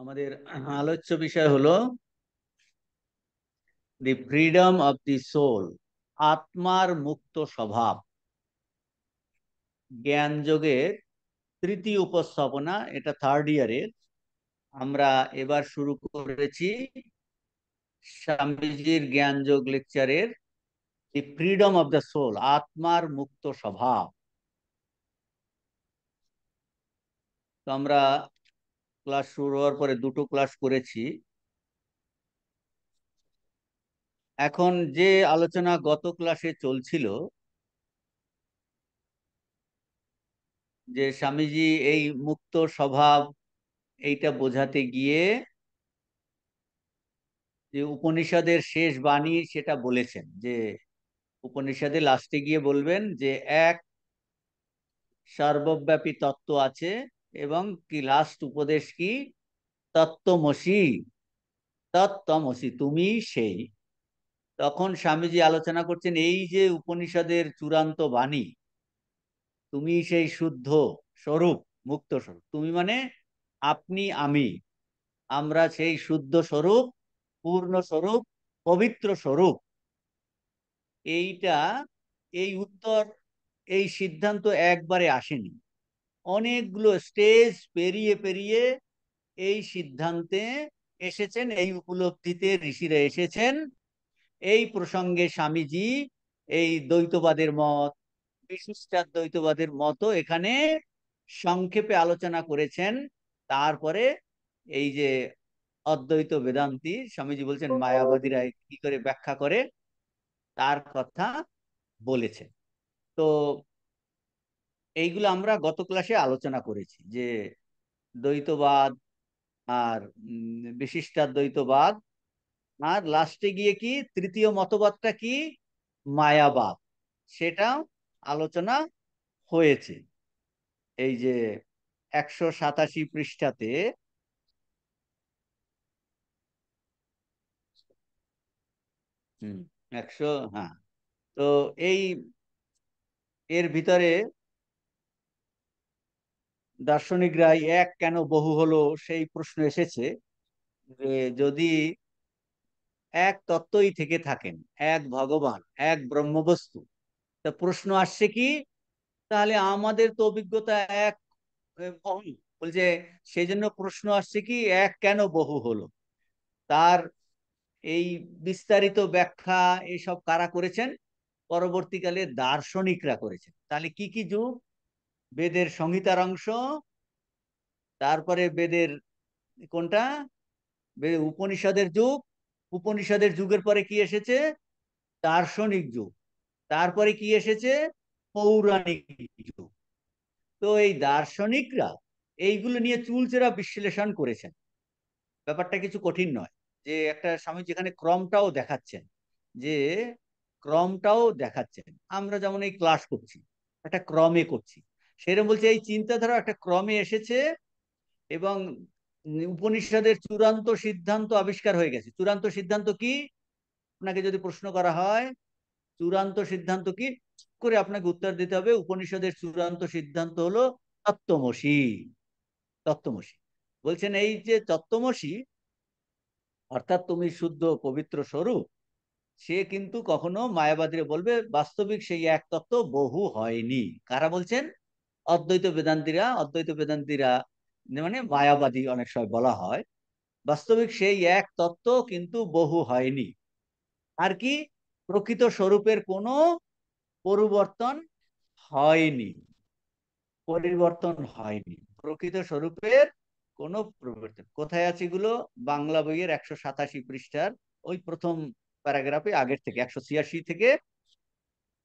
আমাদের আলোচ্য বিষয় হলো the freedom of the soul, আত্মার মুক্ত স্বভাব। জ্ঞান যোগের তৃতীয় উপস্থাপনা, এটা থার্ড ইয়ারের। আমরা এবার শুরু করেছি স্বামীজির জ্ঞান যোগ লেকচারের the freedom of the soul, আত্মার মুক্ত স্বভাব। তো আমরা ক্লাস শুরু হওয়ার পরে দুটো ক্লাস করেছি। এখন যে আলোচনা গত ক্লাসে চলছিল, যে স্বামীজি এই মুক্ত স্বভাব এইটা বোঝাতে গিয়ে যে উপনিষদের শেষ বাণী সেটা বলেছেন, যে উপনিষদে লাস্টে গিয়ে বলবেন যে এক সর্বব্যাপী তত্ত্ব আছে, এবং কি লাস্ট উপদেশ কি, তত্ত্বমসি, তত্ত্বমসি তুমি সেই। তখন স্বামীজি আলোচনা করছেন এই যে উপনিষদের চূড়ান্ত বাণী, তুমি সেই শুদ্ধ স্বরূপ, মুক্ত স্বরূপ। তুমি মানে আপনি, আমি, আমরা সেই শুদ্ধ স্বরূপ, পূর্ণ স্বরূপ, পবিত্র স্বরূপ। এইটা, এই উত্তর, এই সিদ্ধান্ত একবারে আসেনি, অনেকগুলো স্টেজ পেরিয়ে পেরিয়ে এই সিদ্ধান্তে এসেছেন, এই উপলব্ধিতে ঋষিরা এসেছেন। এই প্রসঙ্গে স্বামীজি এই দ্বৈতবাদের মত, বিশিষ্টাদ্বৈতবাদের মতো এখানে সংক্ষেপে আলোচনা করেছেন। তারপরে এই যে অদ্বৈত বেদান্তি, স্বামীজি বলছেন মায়াবাদীরা কি করে ব্যাখ্যা করে তার কথা বলেছেন। তো এইগুলো আমরা গত ক্লাসে আলোচনা করেছি, যে দ্বৈতবাদ আর বিশিষ্টাদ্বৈতবাদ, আর লাস্টে গিয়ে কি তৃতীয় মতবাদটা কি, মায়াবাদ, সেটা আলোচনা হয়েছে। এই যে 187 পৃষ্ঠাতে, 100, হ্যাঁ। তো এই এর ভিতরে দার্শনিকরা এক কেন বহু হলো সেই প্রশ্ন এসেছে, যে যদি এক তত্ত্বই থেকে থাকেন, এক ভগবান, এক ব্রহ্মবস্তু, তা প্রশ্ন আসছে কি, তাহলে আমাদের তো অভিজ্ঞতা এক, বহু, বলছে সেই জন্য প্রশ্ন আসছে কি এক কেন বহু হলো। তার এই বিস্তারিত ব্যাখ্যা এইসব কারা করেছেন, পরবর্তীকালে দার্শনিকরা করেছেন। তাহলে কি কি যুগ, বেদের সংহিতার অংশ, তারপরে বেদের কোনটা, উপনিষদের যুগ, উপনিষদের যুগের পরে কি এসেছে, দার্শনিক যুগ, তারপরে কি এসেছে, পৌরাণিক যুগ। তো এই দার্শনিকরা এইগুলো নিয়ে চুলচেরা বিশ্লেষণ করেছেন। ব্যাপারটা কিছু কঠিন নয়, যে একটা স্বামী যেখানে ক্রমটাও দেখাচ্ছেন, যে ক্রমটাও দেখাচ্ছেন, আমরা যেমন এই ক্লাস করছি একটা ক্রমে করছি, সেরকম বলছে এই চিন্তাধারা একটা ক্রমে এসেছে। এবং উপনিষদের চূড়ান্ত সিদ্ধান্ত আবিষ্কার হয়ে গেছে। চূড়ান্ত সিদ্ধান্ত কি, আপনাকে যদি প্রশ্ন করা হয় চূড়ান্ত সিদ্ধান্ত কি, করে আপনাকে উত্তর দিতে হবে উপনিষদের চূড়ান্ত সিদ্ধান্ত হলো তত্ত্বমসি। তত্ত্বমসি বলছেন এই যে তত্ত্বমসি, অর্থাৎ তুমি শুদ্ধ পবিত্র স্বরূপ, সে কিন্তু কখনো মায়াবাদীরা বলবে বাস্তবিক সেই এক তত্ত্ব বহু হয়নি। কারা বলছেন, অদ্বৈত বেদান্তীরা। অদ্বৈত বেদান্তীরা মানে মায়াবাদী অনেক সময় বলা হয়। বাস্তবিক সেই এক তত্ত্ব কিন্তু বহু হয়নি। আর কি, প্রকৃত স্বরূপের কোনো পরিবর্তন হয়নি, পরিবর্তন হয়নি, প্রকৃত স্বরূপের কোনো পরিবর্তন। কোথায় আছে এগুলো, বাংলা বইয়ের 187 পৃষ্ঠার ওই প্রথম প্যারাগ্রাফে, আগের থেকে 186 থেকে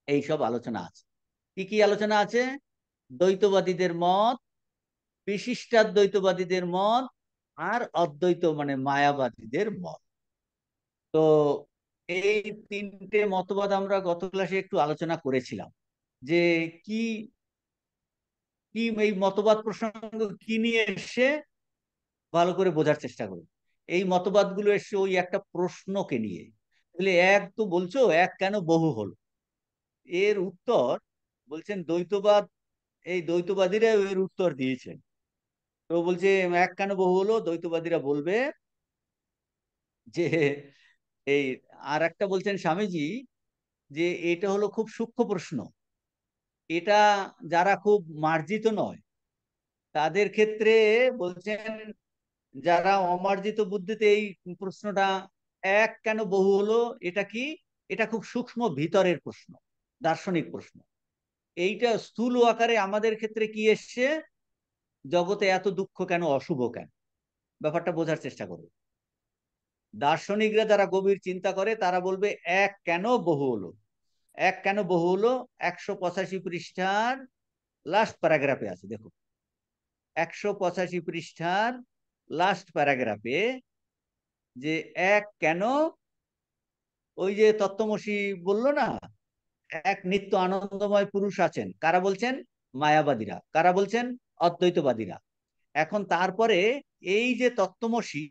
এইসব আলোচনা আছে। কি কি আলোচনা আছে, দ্বৈতবাদীদের মত, বিশিষ্টাদ্বৈতবাদীদের মত, আর অদ্বৈত মানে মায়াবাদীদের মত। তো এই তিনটে মতবাদ আমরা গত ক্লাসে একটু আলোচনা করেছিলাম, যে কি কি এই মতবাদ প্রসঙ্গ কি নিয়ে এসে ভালো করে বোঝার চেষ্টা করুন। এই মতবাদগুলো এসে ওই একটা প্রশ্নকে নিয়ে, তাহলে এক তো বলছো এক কেন বহু হলো, এর উত্তর বলছেন দ্বৈতবাদ, এই দ্বৈতবাদীরা এর উত্তর দিয়েছেন। তো বলছে এক কেন বহু হলো, দ্বৈতবাদীরা বলবে যে এই, আর একটা বলছেন স্বামীজি যে এটা হলো খুব সূক্ষ্ম প্রশ্ন, এটা যারা খুব মার্জিত নয় তাদের ক্ষেত্রে বলছেন, যারা অমার্জিত বুদ্ধিতে এই প্রশ্নটা এক কেন বহু হলো, এটা কি, এটা খুব সূক্ষ্ম ভিতরের প্রশ্ন, দার্শনিক প্রশ্ন। এইটা স্থূল আকারে আমাদের ক্ষেত্রে কি এসছে, জগতে এত দুঃখ কেন, অশুভ কেন, ব্যাপারটা বোঝার চেষ্টা করবে। দার্শনিকরা যারা গভীর চিন্তা করে তারা বলবে এক কেন বহু হলো। এক কেন বহু হলো 185 পৃষ্ঠার লাস্ট প্যারাগ্রাফে আছে, দেখো 185 পৃষ্ঠার লাস্ট প্যারাগ্রাফে, যে এক কেন, ওই যে তত্ত্বমসি বললো না, এক নিত্য আনন্দময় পুরুষ আছেন, কারা বলছেন, মায়াবাদীরা। কারা বলছেন, অদ্বৈতবাদীরা। এখন তারপরে এই যে তত্ত্বমসি,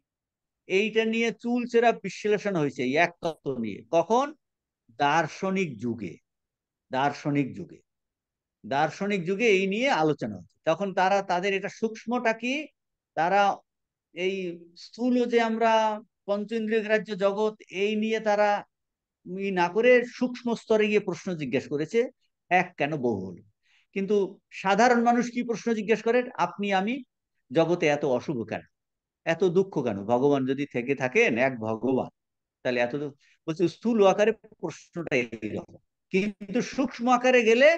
এইটা নিয়ে চুলচেরা বিশ্লেষণ হয়েছে এই এক তত্ত্ব নিয়ে, কখন, দার্শনিক যুগে। দার্শনিক যুগে, দার্শনিক যুগে এই নিয়ে আলোচনা হচ্ছে। তখন তারা তাদের এটা সূক্ষ্মটা কি, তারা এই স্থূল যে আমরা পঞ্চেন্দ্রিয় গ্রাহ্য জগৎ, এই নিয়ে তারা না করে সূক্ষ্ম স্তরে গিয়ে প্রশ্ন জিজ্ঞেস করেছে, এক কেন বহু হলো। কিন্তু সাধারণ মানুষ কি প্রশ্ন জিজ্ঞেস করেন, আপনি আমি, জগতে এত অশুভ কেন, এত দুঃখ কেন, ভগবান যদি থেকে থাকেন এক ভগবান, তাহলে এত বলছে স্থূল আকারে প্রশ্নটা এইরকম। কিন্তু সূক্ষ্ম আকারে গেলে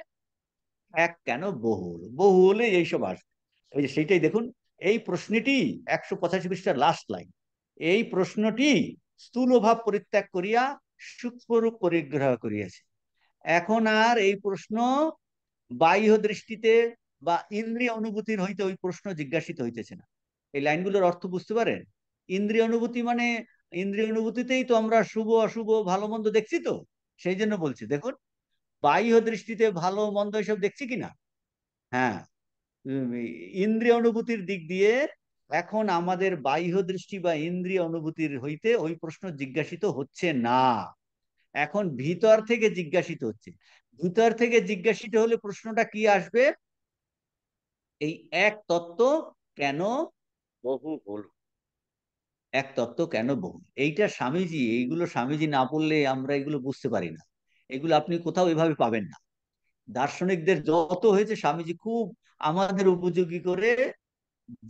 এক কেন বহু হলো, বহু হলে এইসব আসবে। এই যে সেইটাই দেখুন, এই প্রশ্নটি 185 পৃষ্ঠার লাস্ট লাইন, এই প্রশ্নটি স্থূল ভাব পরিত্যাগ করিয়া সূক্ষ্মরূপ পরিগ্রহ করিয়াছে। এখন আর এই প্রশ্ন বাহ্য দৃষ্টিতে বা ইন্দ্রিয় অনুভূতির হইতে ওই প্রশ্ন জিজ্ঞাসিত হইতেছে না। এই লাইনগুলোর অর্থ বুঝতে পারেন? ইন্দ্রিয় অনুভূতি মানে, ইন্দ্রিয় অনুভূতিতেই তো আমরা শুভ অশুভ ভালো মন্দ দেখছি, তো সেই জন্য বলছি দেখুন, বাহ্য দৃষ্টিতে ভালো মন্দ এসব দেখছি কিনা। হ্যাঁ, উম, ইন্দ্রিয় অনুভূতির দিক দিয়ে এখন আমাদের বাহ্য দৃষ্টি বা ইন্দ্রিয় অনুভূতির হইতে ওই প্রশ্ন জিজ্ঞাসিত হচ্ছে না, এখন ভিতর থেকে জিজ্ঞাসিত হচ্ছে। ভিতর থেকে জিজ্ঞাসিত হলে প্রশ্নটা কি আসবে, এই এক তত্ত্ব কেন বহু হলো, এক তত্ত্ব কেন বহু। এইটা স্বামীজি, এইগুলো স্বামীজি না বললে আমরা এগুলো বুঝতে পারি না। এগুলো আপনি কোথাও এভাবে পাবেন না। দার্শনিকদের যত হয়েছে স্বামীজি খুব আমাদের উপযোগী করে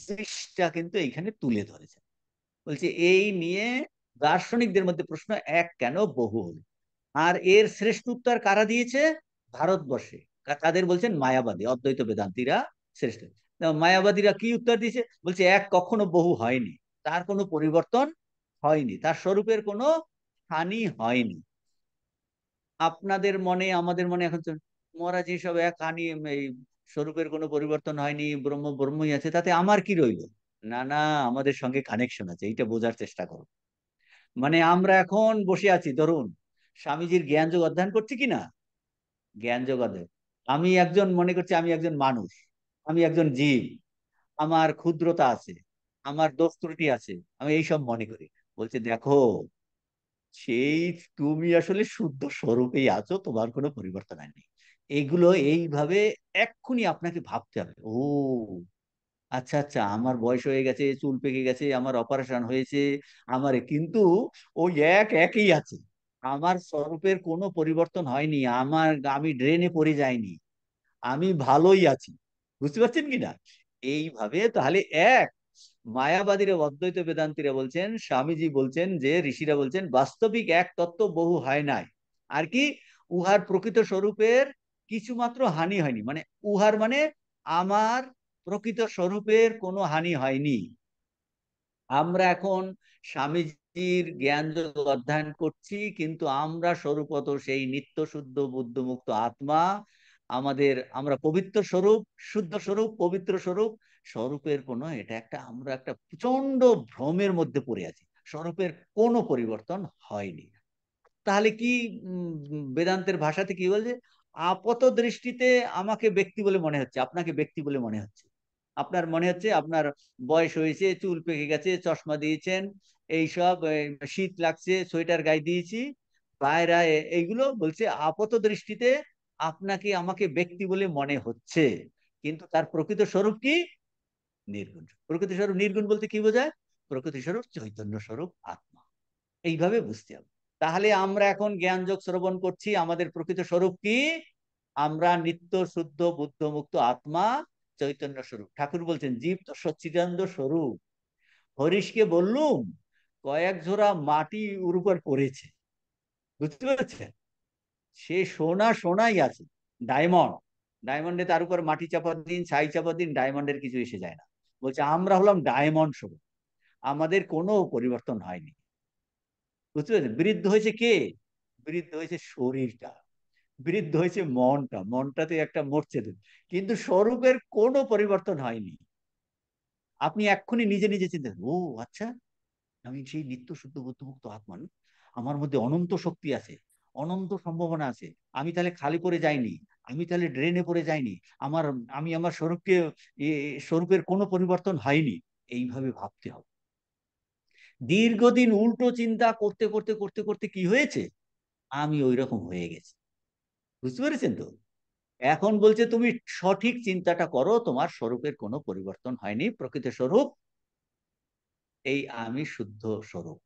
জিনিসটা কিন্তু এইখানে তুলে ধরেছে। বলছে এই নিয়ে দার্শনিকদের মধ্যে প্রশ্ন এক কেন বহু হলো। আর এর শ্রেষ্ঠ উত্তর কারা দিয়েছে, ভারতবর্ষে তাদের বলছেন মায়াবাদী অদ্বৈত বেদান্তীরা শ্রেষ্ঠ। মায়াবাদীরা কি উত্তর দিয়েছে, বলছে এক কখনো বহু হয়নি, তার কোনো পরিবর্তন হয়নি, তার স্বরূপের কোনো হানি হয়নি। আপনাদের মনে আমাদের মনে এখন মরা যেসব এক হানি, এই স্বরূপের কোনো পরিবর্তন হয়নি, ব্রহ্ম ব্রহ্মই আছে, তাতে আমার কি রইল। না না, আমাদের সঙ্গে কানেকশন আছে, এইটা বোঝার চেষ্টা করো। মানে আমরা এখন বসে আছি, ধরুন স্বামীজির জ্ঞান যোগ অধ্যয়ন করছি কিনা, জ্ঞান যোগ অধ্যয়ন, আমি একজন মনে করছি আমি একজন মানুষ, আমি একজন জীব, আমার ক্ষুদ্রতা আছে, আমার দোষ ত্রুটি আছে, আমি এইসব মনে করি। বলছে দেখো, সেই তুমি আসলে শুদ্ধ স্বরূপেই আছো, তোমার কোনো পরিবর্তন হয়নি। এগুলো এইভাবে এক্ষুনি আপনাকে ভাবতে হবে। ও আচ্ছা আচ্ছা, আমার বয়স হয়ে গেছে, চুল পেকে গেছে, আমার অপারেশন হয়েছে, আমার কিন্তু ওই এক একই আছে, আমার স্বরূপের কোনো পরিবর্তন হয়নি, আমার আমি ড্রেনে পড়ে যাইনি, আমি ভালোই আছি। বুঝতে পারছেন কিনা? এইভাবে তাহলে এক, মায়াবাদীরা অদ্বৈত বেদান্তীরা বলছেন, স্বামীজি বলছেন, যে ঋষিরা বলছেন বাস্তবিক এক তত্ত্ব বহু হয় নাই। আর কি, উহার প্রকৃত স্বরূপের কিছু মাত্র হানি হয়নি, মানে উহার মানে আমার প্রকৃত স্বরূপের কোনো হানি হয়নি। আমরা এখন স্বামীজির জ্ঞান যোগ অধ্যয়ন করছি, কিন্তু আমরা স্বরূপত সেই নিত্য শুদ্ধ বুদ্ধমুক্ত আত্মা। আমাদের আমরা পবিত্র স্বরূপ, শুদ্ধ স্বরূপ, পবিত্র স্বরূপ, স্বরূপের কোনো, এটা একটা আমরা একটা প্রচন্ড ভ্রমের মধ্যে পড়ে আছি, স্বরূপের কোনো পরিবর্তন হয়নি। তাহলে কি, বেদান্তের ভাষাতে কি বলছে, আপাত দৃষ্টিতে আমাকে ব্যক্তি বলে মনে হচ্ছে, আপনাকে ব্যক্তি বলে মনে হচ্ছে, আপনার মনে হচ্ছে আপনার বয়স হয়েছে, চুল পেকে গেছে, চশমা দিয়েছেন, এইসব শীত লাগছে, সোয়েটার গায়ে দিয়েছি, পায়রা এইগুলো বলছে আপাত দৃষ্টিতে আপনাকে আমাকে ব্যক্তি বলে মনে হচ্ছে, কিন্তু তার প্রকৃত স্বরূপ কি, নির্গুণ। প্রকৃতি স্বরূপ নির্গুণ বলতে কি বোঝায়? প্রকৃতি স্বরূপ চৈতন্য স্বরূপ আত্মা, এইভাবে বুঝতে হবে। তাহলে আমরা এখন জ্ঞান যোগ শ্রবণ করছি, আমাদের প্রকৃত স্বরূপ কি? আমরা নিত্য শুদ্ধ বুদ্ধ মুক্ত আত্মা, চৈতন্য স্বরূপ। ঠাকুর বলছেন জীব তো সচ্চিদানন্দ স্বরূপ। হরিশকে বললুম কয়েক ঝোড়া মাটি ওর উপর পড়েছে, বুঝতে পেরেছেন? সে সোনা সোনাই আছে, ডায়মন্ড, ডায়মন্ডে তার উপর মাটি চাপা দিন, ছাই চাপা দিন, ডায়মন্ডের কিছু এসে যায় না। বলছে আমরা হলাম ডায়মন্ড স্বরূপ, আমাদের কোনো পরিবর্তন হয়নি। বুঝতে পেরেছেন? বৃদ্ধ হয়েছে কে? বৃদ্ধ হয়েছে শরীরটা, বৃদ্ধ হয়েছে মনটা, মনটাতে একটা মরছে, কিন্তু স্বরূপের কোনো পরিবর্তন হয়নি। আপনি এক্ষুনি নিজে নিজে চিন্তা, ও আচ্ছা, আমি সেই নিত্য শুদ্ধ বুদ্ধমুক্ত আত্মা না? আমার মধ্যে অনন্ত শক্তি আছে, অনন্ত সম্ভাবনা আছে। আমি তাহলে খালি পড়ে যাইনি, আমি তাহলে ড্রেনে পড়ে যাইনি। আমার, আমি আমার স্বরূপকে, স্বরূপের কোনো পরিবর্তন হয়নি, এইভাবে ভাবতে হবে। দীর্ঘদিন উল্টো চিন্তা করতে করতে করতে করতে কি হয়েছে? আমি ওই রকম হয়ে গেছি। বুঝতে পেরেছেন তো? এখন বলছে তুমি সঠিক চিন্তাটা করো, তোমার স্বরূপের কোনো পরিবর্তন হয়নি, প্রকৃত স্বরূপ এই আমি শুদ্ধ স্বরূপ।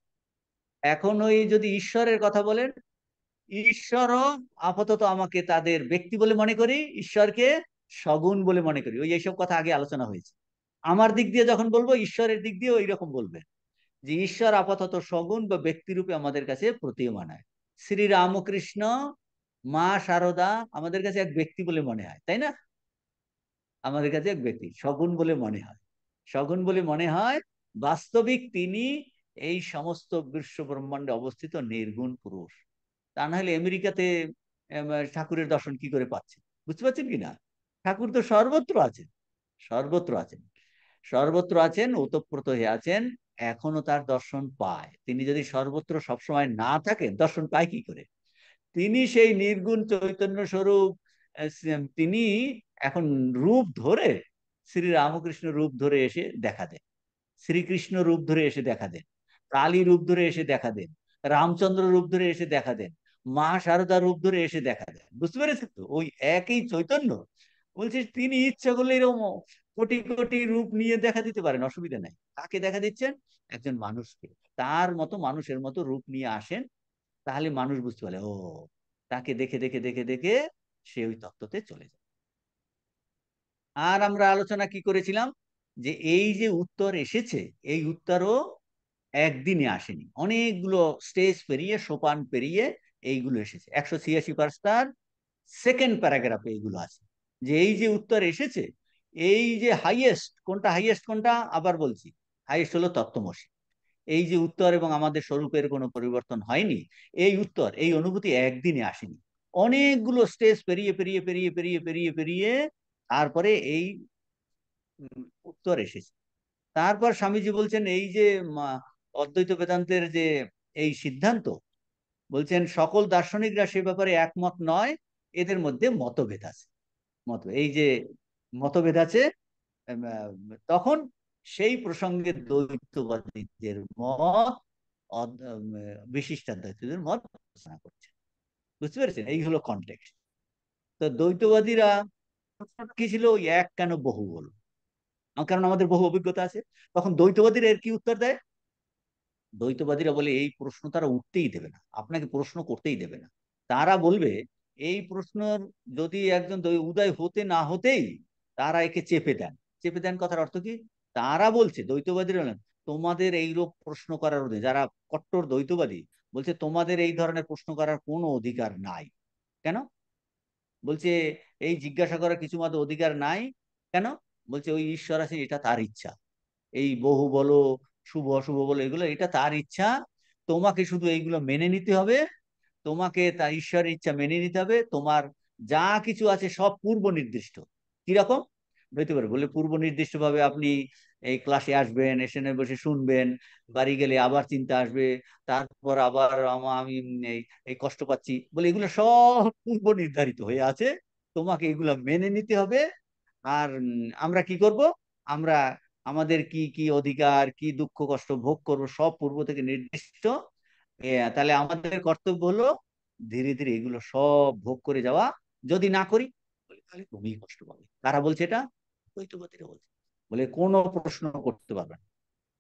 এখন ওই যদি ঈশ্বরের কথা বলেন, ঈশ্বরও আপাতত আমাকে তাদের ব্যক্তি বলে মনে করি, ঈশ্বরকে সগুণ বলে মনে করি। ওই এইসব কথা আগে আলোচনা হয়েছে। আমার দিক দিয়ে যখন বলবো, ঈশ্বরের দিক দিয়ে ওই রকম বলবে, যে ঈশ্বর আপাতত সগুণ বা ব্যক্তি রূপে আমাদের কাছে প্রতীয়মান হয়। শ্রী রামকৃষ্ণ, মা শারদা আমাদের কাছে এক ব্যক্তি বলে মনে হয়, তাই না? আমাদের কাছে এক ব্যক্তি সগুণ বলে মনে হয়, সগুণ বলে মনে হয়। বাস্তবিক তিনি এই সমস্ত বিশ্ব ব্রহ্মাণ্ডে অবস্থিত নির্গুণ পুরুষ। তা না হলে আমেরিকাতে ঠাকুরের দর্শন কি করে পাচ্ছে? বুঝতে পারছেন কিনা? ঠাকুর তো সর্বত্র আছেন, সর্বত্র আছেন, সর্বত্র আছেন, ওতপ্রোত হয়ে আছেন। এখনো তার দর্শন পায়। তিনি যদি সর্বত্র সবসময় না থাকেন, দর্শন পায় কি করে? তিনি সেই নির্গুণ চৈতন্য স্বরূপ। তিনি এখন রূপ ধরে, শ্রী রামকৃষ্ণ রূপ ধরে এসে দেখা দেন, শ্রীকৃষ্ণ রূপ ধরে এসে দেখা দেন, কালী রূপ ধরে এসে দেখা দেন, রামচন্দ্র রূপ ধরে এসে দেখা দেন, মা শারদা রূপ ধরে এসে দেখা দেন। বুঝতে পেরেছেন তো? ওই একই চৈতন্য। বলছে তিনি ইচ্ছা করলে এরকম কোটি কোটি রূপ নিয়ে দেখা দিতে পারেন, অসুবিধা নাই। কাকে দেখা দিচ্ছেন? একজন মানুষকে। তার মতো মানুষের মতো রূপ নিয়ে আসেন, তাহলে মানুষ বুঝতে পারে, ও, তাকে দেখে দেখে দেখে দেখে সে ওই তত্ত্বতে চলে যায়। আর আমরা আলোচনা কি করেছিলাম? যে এই যে উত্তর এসেছে, এই উত্তরও একদিনে আসেনি, অনেকগুলো স্টেজ পেরিয়ে, সোপান পেরিয়ে এইগুলো এসেছে। 186 পাঁচটার সেকেন্ড প্যারাগ্রাফে এইগুলো আছে, যে এই যে উত্তর এসেছে, এই যে হাইয়েস্ট কোনটা, হাইয়েস্ট কোনটা আবার বলছি, হাইয়েস্ট হলো তত্ত্বমসি। এই যে উত্তর এবং আমাদের স্বরূপের কোনো পরিবর্তন হয়নি, এই উত্তর, এই অনুভূতি একদিনে আসেনি, অনেকগুলো স্টেজ পেরিয়ে পেরিয়ে পেরিয়ে পেরিয়ে পেরিয়ে পেরিয়ে তারপরে এই উত্তর এসেছে। তারপর স্বামীজি বলছেন এই যে অদ্বৈত বেদান্তের যে এই সিদ্ধান্ত, বলছেন সকল দার্শনিকরা সে ব্যাপারে একমত নয়, এদের মধ্যে মতভেদ আছে। মত, এই যে মতভেদ আছে, তখন সেই প্রসঙ্গে দ্বৈতবাদীদের মত, বিশিষ্টাদ্বৈতদের মত আলোচনা করছে। বুঝতে পেরেছেন? এই হলো কনটেক্সট। তো দ্বৈতবাদীরা কি ছিল, ওই এক কেন বহু বল, কারণ আমাদের বহু অভিজ্ঞতা আছে। তখন দ্বৈতবাদীরা এর কি উত্তর দেয়? দ্বৈতবাদীরা বলে এই প্রশ্ন তারা উঠতেই দেবে না, আপনাকে প্রশ্ন করতেই দেবে না। তারা বলবে এই প্রশ্ন যদি একজন উদয় হতে না হতেই তারা একে চেপে দেন। চেপে দেন কথার অর্থ কি? তারা বলছে, দ্বৈতবাদীরা বলেন, তোমাদের এইরূপ প্রশ্ন করার অধিকার, যারা কট্টর দ্বৈতবাদী বলছে তোমাদের এই ধরনের প্রশ্ন করার কোনো অধিকার নাই। কেন? বলছে এই জিজ্ঞাসা করার কিছু মতো অধিকার নাই। কেন? বলছে ওই ঈশ্বর আছে, এটা তার ইচ্ছা। এই বহু বলো, শুভ অশুভ বলো, এগুলো এটা তার ইচ্ছা। তোমাকে শুধু এইগুলো মেনে নিতে হবে, তোমাকে তার ঈশ্বরের ইচ্ছা মেনে নিতে হবে। তোমার যা কিছু আছে সব পূর্ব নির্দিষ্ট। কিরকম হইতে পারে? বলে পূর্ব নির্দিষ্ট ভাবে আপনি এই ক্লাসে আসবেন, এসে বসে শুনবেন, বাড়ি গেলে আবার চিন্তা আসবে, তারপর আবার আমি এই এই কষ্ট পাচ্ছি বলে, এগুলো সব পূর্ব নির্ধারিত হয়ে আছে, তোমাকে এগুলো মেনে নিতে হবে। আর আমরা কি করব? আমরা আমাদের কি কি অধিকার, কি দুঃখ কষ্ট ভোগ করব, সব পূর্ব থেকে নির্দিষ্ট। তাহলে আমাদের কর্তব্য হলো ধীরে ধীরে এগুলো সব ভোগ করে যাওয়া। যদি না করি তাহলে তুমিই কষ্ট পাবে। কারা বলছে এটা? দ্বৈতবাদীরা বলছে। বলে কোনো প্রশ্ন করতে পারবে না,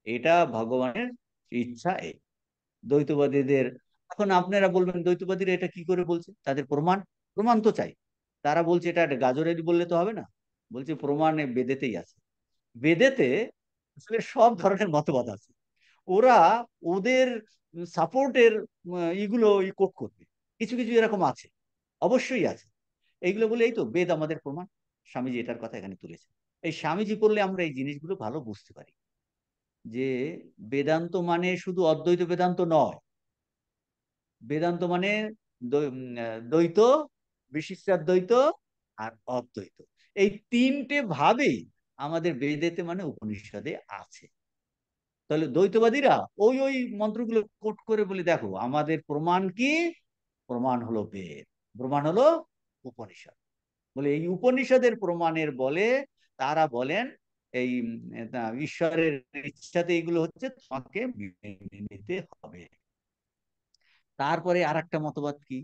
এটা ভগবানের ইচ্ছা। এই দ্বৈতবাদীদের, এখন আপনারা বলবেন দ্বৈতবাদীরা এটা কি করে বলছে, তাদের প্রমাণ, প্রমাণ তো চাই। তারা বলছে এটা একটা গাজরের বললে তো হবে না, বলছে প্রমাণে বেদেতেই আছে। বেদেতে আসলে সব ধরনের মতবাদ আছে, ওরা ওদের সাপোর্টের ইগুলো কোট করবে, কিছু কিছু এরকম আছে, অবশ্যই আছে। এইগুলো বলে এই তো বেদ আমাদের প্রমাণ। স্বামীজি এটার কথা এখানে তুলেছে। এই স্বামীজি পড়লে আমরা এই জিনিসগুলো ভালো বুঝতে পারি যে বেদান্ত মানে শুধু অদ্বৈত বেদান্ত নয়। বেদান্ত মানে দ্বৈত, বিশিষ্টাদ্বৈত আর অদ্বৈত, এই তিনটে ভাবেই আমাদের বেদেতে মানে উপনিষদে আছে। তাহলে দ্বৈতবাদীরা ওই ওই মন্ত্রগুলো কোট করে বলে দেখো আমাদের প্রমাণ কি, প্রমাণ হলো বেদ, প্রমাণ হলো উপনিষদ। বলে এই উপনিষদের প্রমাণের বলে তারা বলেন এই ঈশ্বরের ইচ্ছাতে এগুলো হচ্ছে, তোমাকে মেনে নিতে হবে। তারপরে আর একটা মতবাদ কি,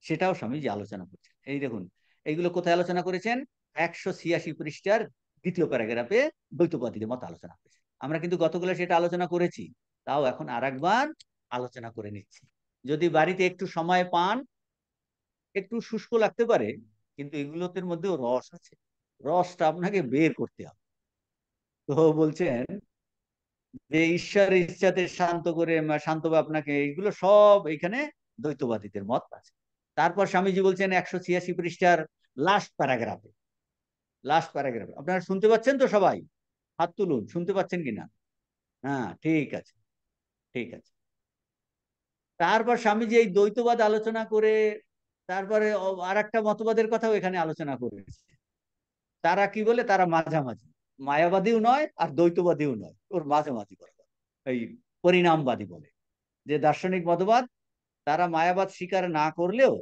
সেটাও স্বামীজি আলোচনা করছেন। এই দেখুন এইগুলো কোথায় আলোচনা করেছেন, 186 পৃষ্ঠার দ্বিতীয় প্যারাগ্রাফে দ্বৈতবাদীদের মত আলোচনা করেছেন। আমরা কিন্তু গতকাল সেটা আলোচনা করেছি, তাও এখন আরেকবার আলোচনা করে নিচ্ছি। যদি বাড়িতে একটু সময় পান, একটু শুষ্ক লাগতে পারে, কিন্তু এগুলোতে মধ্যেও রস আছে, রসটা আপনাকে বের করতে হবে। তো বলছেন যে ঈশ্বরের ইচ্ছাতে শান্ত করে শান্তভাবে আপনাকে, এইগুলো সব এখানে দ্বৈতবাদীদের মত আছে। তারপর স্বামীজি বলছেন 186 পৃষ্ঠার লাস্ট প্যারাগ্রাফে, লাস্ট প্যারাগ্রাফে আপনারা শুনতে পাচ্ছেন তো সবাই, হাত তুলুন শুনতে পাচ্ছেন কিনা। হ্যাঁ ঠিক আছে, ঠিক আছে। তারপর স্বামীজি এই দ্বৈতবাদ আলোচনা করে তারপরে আর একটা মতবাদের কথাও এখানে আলোচনা করেছে। তারা কি বলে, তারা মাঝামাঝি, মায়াবাদীও নয় আর দ্বৈতবাদীও নয়, ওর মাঝামাঝি বলে, এই পরিণামবাদী বলে, যে দার্শনিক মতবাদ তারা মায়াবাদ স্বীকার না করলেও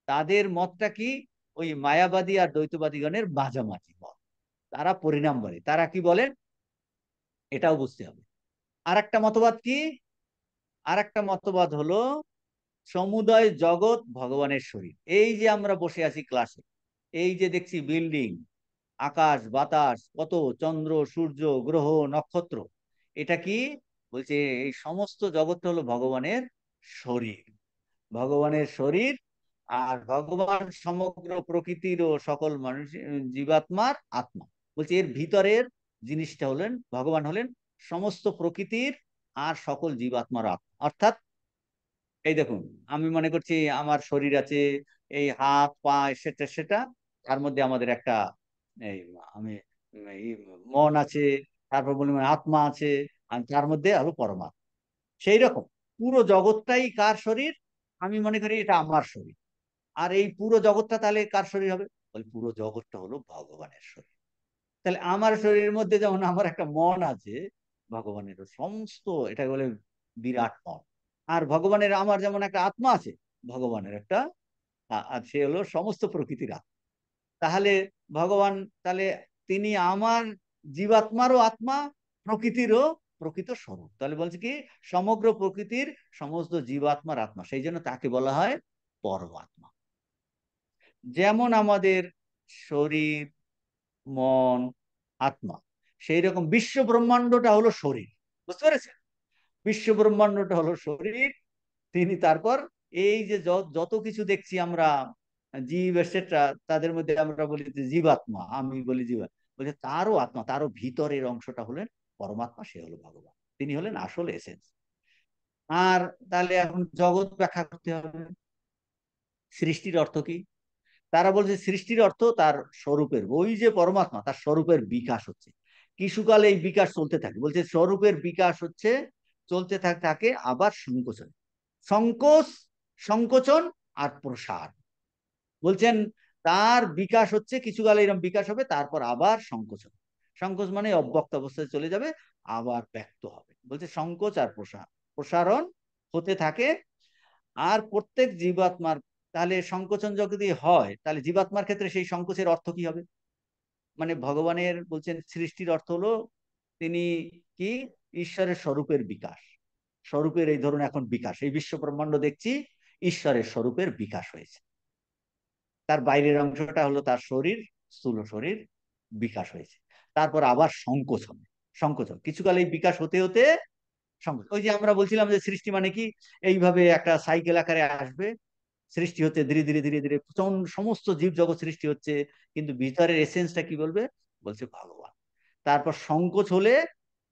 তাদের মতটা কি, ওই মায়াবাদী আর দ্বৈতবাদীগণের মাঝামাঝি মত, তারা পরিণামবাদী। তারা কি বলেন এটাও বুঝতে হবে। আর একটা মতবাদ কি, আর একটা মতবাদ হলো সমুদয় জগৎ ভগবানের শরীর। এই যে আমরা বসে আছি ক্লাসে, এই যে দেখছি বিল্ডিং, আকাশ বাতাস, কত চন্দ্র সূর্য গ্রহ নক্ষত্র, এটা কি বলছে, এই সমস্ত জগৎটা হলো ভগবানের শরীর, ভগবানের শরীর। আর ভগবান সমগ্র প্রকৃতির ও সকল মানুষ জীবাত্মার আত্মা। বলছে এর ভিতরের জিনিসটা হলেন ভগবান, হলেন সমস্ত প্রকৃতির আর সকল জীবাত্মার আত্মা। অর্থাৎ এই দেখুন, আমি মনে করছি আমার শরীর আছে, এই হাত পা সেটা সেটা, তার মধ্যে আমাদের একটা এই আমি এই মন আছে, তারপর বলি আত্মা আছে, আর তার মধ্যে হলো পরমাত্মা। সেই রকম পুরো জগৎটাই কার শরীর, আমি মনে করি এটা আমার শরীর। আর এই পুরো জগৎটা তাহলে কার শরীর হবে, বলে পুরো জগৎটা হলো ভগবানের শরীর। তাহলে আমার শরীরের মধ্যে যেমন আমার একটা মন আছে, ভগবানেরও সমস্ত এটা বলে বিরাট মন। আর ভগবানের আমার যেমন একটা আত্মা আছে, ভগবানের একটা আর সে হলো সমস্ত প্রকৃতির আত্মা। তাহলে ভগবান, তাহলে তিনি আমার জীবাত্মারও আত্মা, প্রকৃতিরও প্রকৃত স্বরূপ। তাহলে বলছে কি সমগ্র প্রকৃতির সমস্ত জীবাত্মার আত্মা, সেই জন্য তাকে বলা হয় পরমাত্মা। যেমন আমাদের শরীর, মন, আত্মা, সেই রকম বিশ্ব ব্রহ্মাণ্ডটা হলো শরীর। বুঝতে পেরেছেন, বিশ্ব ব্রহ্মাণ্ডটা হলো শরীর। তিনি তারপর এই যে যত কিছু দেখছি আমরা, জীব এটসেট্রা, তাদের মধ্যে আমরা বলি যে জীবাত্মা, আমি বলি জীব, বলছে তারও আত্মা, তারও ভিতরের অংশটা হলেন পরমাত্মা, সে হলো ভগবান, তিনি হলেন আসল এসেন্স। আর তাহলে এখন জগৎ ব্যাখ্যা করতে হবে, সৃষ্টির অর্থ কি। তারা বলছে সৃষ্টির অর্থ তার স্বরূপের, ওই যে পরমাত্মা তার স্বরূপের বিকাশ হচ্ছে, কিছুকাল এই বিকাশ চলতে থাকে। বলছে স্বরূপের বিকাশ হচ্ছে চলতে থাকে, আবার সংকোচন, সংকোচ, সংকোচন আর প্রসার। বলছেন তার বিকাশ হচ্ছে কিছুকাল এরকম বিকাশ হবে, তারপর আবার সংকোচন, সংকোচ মানে অব্যক্ত অবস্থায় চলে যাবে, আবার ব্যক্ত হবে। বলছে সংকোচ আর প্রসার, প্রসারণ হতে থাকে। আর প্রত্যেক জীবাত্মার, তাহলে সংকোচন যদি হয় তাহলে জীবাত্মার ক্ষেত্রে সেই সংকোচের অর্থ কি হবে, মানে ভগবানের বলছেন সৃষ্টির অর্থ হলো তিনি কি, ঈশ্বরের স্বরূপের বিকাশ, স্বরূপের এই ধরুন এখন বিকাশ, এই বিশ্ব ব্রহ্মাণ্ড দেখছি ঈশ্বরের স্বরূপের বিকাশ হয়েছে, তার বাইরের অংশটা হলো তার শরীর, স্থূল শরীর বিকাশ হয়েছে। তারপর আবার সংকোচন। সংকোচন কিছুকাল এই বিকাশ হতে হতে সংকোচন। ওই যে আমরা বলছিলাম যে সৃষ্টি মানে কি, এইভাবে একটা সাইকেল আকারে আসবে, সৃষ্টি হচ্ছে ধীরে ধীরে ধীরে ধীরে প্রচন্ড সমস্ত জীব জগৎ সৃষ্টি হচ্ছে, কিন্তু ভিতরের এসেন্সটা কি বলবে, বলছে ভগবান। তারপর সংকোচ হলে,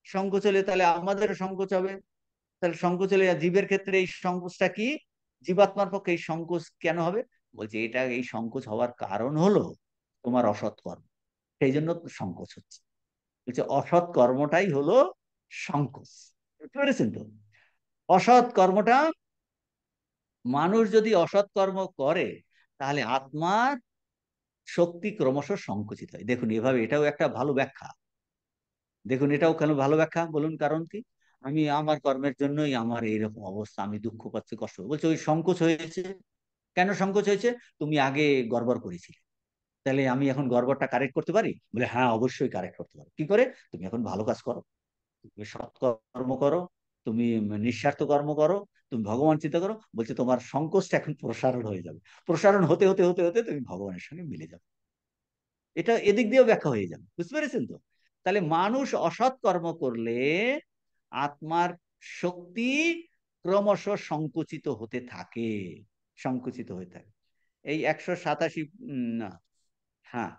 সংকোচ হলে তাহলে আমাদেরও সংকোচ হবে। তাহলে সংকোচ হলে জীবের ক্ষেত্রে এই সংকোচটা কি, জীবাত্মার পক্ষে এই সংকোচ কেন হবে, বলছে এটা এই সংকোচ হওয়ার কারণ হলো তোমার অসৎ কর্ম, সেই জন্য সংকোচ হচ্ছে। বলছে অসৎ কর্মটাই হলো সংকোচ। বুঝতে পেরেছেন তো? অসৎ কর্মটা, মানুষ যদি অসৎ কর্ম করে তাহলে আত্মার শক্তি ক্রমশ সংকুচিত হয়। দেখুন এভাবে, এটাও একটা ভালো ব্যাখ্যা। দেখুন এটাও কেন ভালো ব্যাখ্যা বলুন, কারণ কি, আমি আমার কর্মের জন্যই আমার এইরকম অবস্থা, আমি দুঃখ পাচ্ছি, কষ্ট বলছে, ওই সংকোচ হয়েছে। কেন সংকোচ হয়েছে? তুমি আগে গড়বড় করেছিলে, তাহলে আমি এখন গড়বড়টা কারেক্ট করতে পারি, বলে হ্যাঁ অবশ্যই কারেক্ট করতে পারো। কি করে? তুমি এখন ভালো কাজ করো, তুমি সৎ কর্ম করো, তুমি নিঃস্বার্থ কর্ম করো, তুমি ভগবান চিন্তা করো। বলছে তোমার সংকোচটা এখন প্রসারণ হয়ে যাবে, প্রসারণ হতে হতে হতে হতে তুমি ভগবানের সঙ্গে মিলে যাবে। এটা এদিক দিয়েও ব্যাখ্যা হয়ে যাবে। বুঝতে পেরেছেন তো? তাহলে মানুষ অসৎ কর্ম করলে আত্মার শক্তি ক্রমশ সংকুচিত হতে থাকে, সংকুচিত হয়ে থাকে। এই 187, না, হ্যাঁ,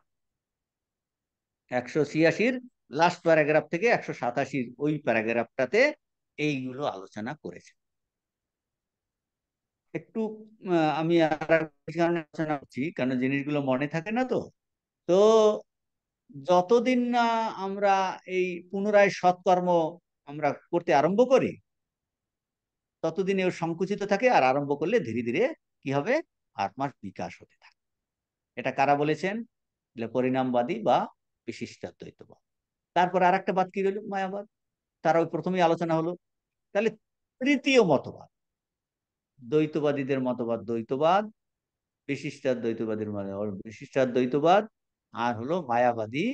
186-র লাস্ট প্যারাগ্রাফ থেকে 187-র ওই প্যারাগ্রাফটাতে এইগুলো আলোচনা করেছে। একটু আমি আর কারণে আলোচনা করছি, কারণ জিনিসগুলো মনে থাকে না তো। তো যতদিন না আমরা এই পুনরায় সৎকর্ম আমরা করতে আরম্ভ করি, ততদিন এও সংকুচিত থাকে, আর আরম্ভ করলে ধীরে ধীরে কি হবে, আত্মার বিকাশ হতে থাকে। এটা কারা বলেছেন? এগুলো পরিণামবাদী বা বিশিষ্টাদ্বৈতবাদ। তারপর আর একটা বাদ কি রইল, মায়াবাদ। তারা ওই প্রথমেই আলোচনা হলো। তাহলে তৃতীয় মতবাদ, দ্বৈতবাদীদের মতবাদ দ্বৈতবাদ, বিশিষ্টাদ্বৈতবাদীর মানে বিশিষ্টাদ্বৈতবাদ, আর হলো মায়াবাদী।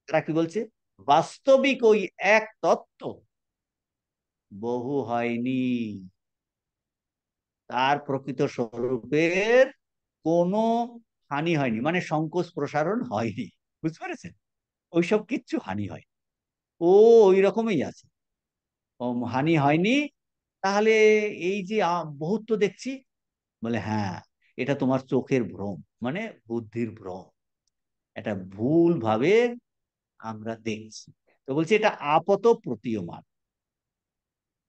তারা কি বলছে? বাস্তবিক ওই এক তত্ত্ব বহু হয়নি, তার প্রকৃত স্বরূপের কোনো হানি হয়নি, মানে সংকোচ প্রসারণ হয়নি। বুঝতে পেরেছেন? ওইসব কিচ্ছু হানি হয়, ও ওই রকমই আছে, ও হানি হয়নি। তাহলে এই যে বহুত্ব দেখছি, বলে হ্যাঁ, এটা তোমার চোখের ভ্রম, মানে বুদ্ধির ভ্রম, এটা ভুল ভাবে আমরা দেখছি। তো বলছি এটা আপাত প্রতীয়মান।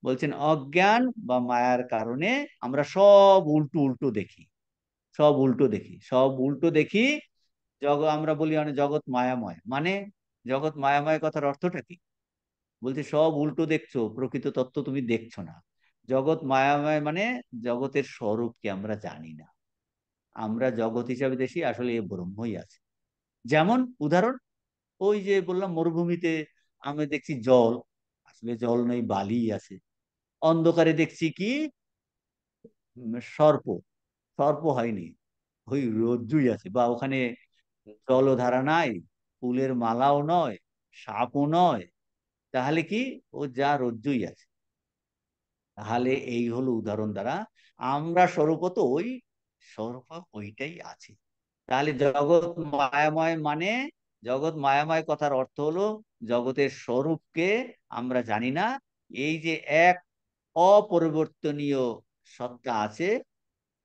বলছেন অজ্ঞান বা মায়ার কারণে আমরা সব উল্টো উল্টো দেখি, সব উল্টো দেখি, সব উল্টো দেখি। আমরা বলি মানে জগৎ মায়াময়, মানে জগৎ মায়াময় কথার অর্থটা কি? বলছে সব উল্টো দেখছো, প্রকৃত তত্ত্ব তুমি দেখছো না। জগৎ মায়াময় মানে জগতের স্বরূপ কি আমরা জানি না। আমরা জগৎ হিসাবে দেখি, আসলে এ ব্রহ্মই আছে। যেমন উদাহরণ, ওই যে বললাম মরুভূমিতে আমি দেখছি জল, আসলে জল নেই, বালি আছে। অন্ধকারে দেখছি কি, সর্প, সর্প হয়নি, ওই রজ্জুই আছে। বা ওখানে জলধারা নাই, ফুলের মালাও নয়, সাপও নয়, তাহলে কি, ও যা রজ্জুই আছে। তাহলে এই হলো উদাহরণ দ্বারা আমরা স্বরূপত ওই স্বরূপ ওইটাই আছে। তাহলে জগৎ মায়াময় মানে, জগৎ মায়াময় কথার অর্থ হলো জগতের স্বরূপকে আমরা জানি না। এই যে এক অপরিবর্তনীয় সত্তা আছে,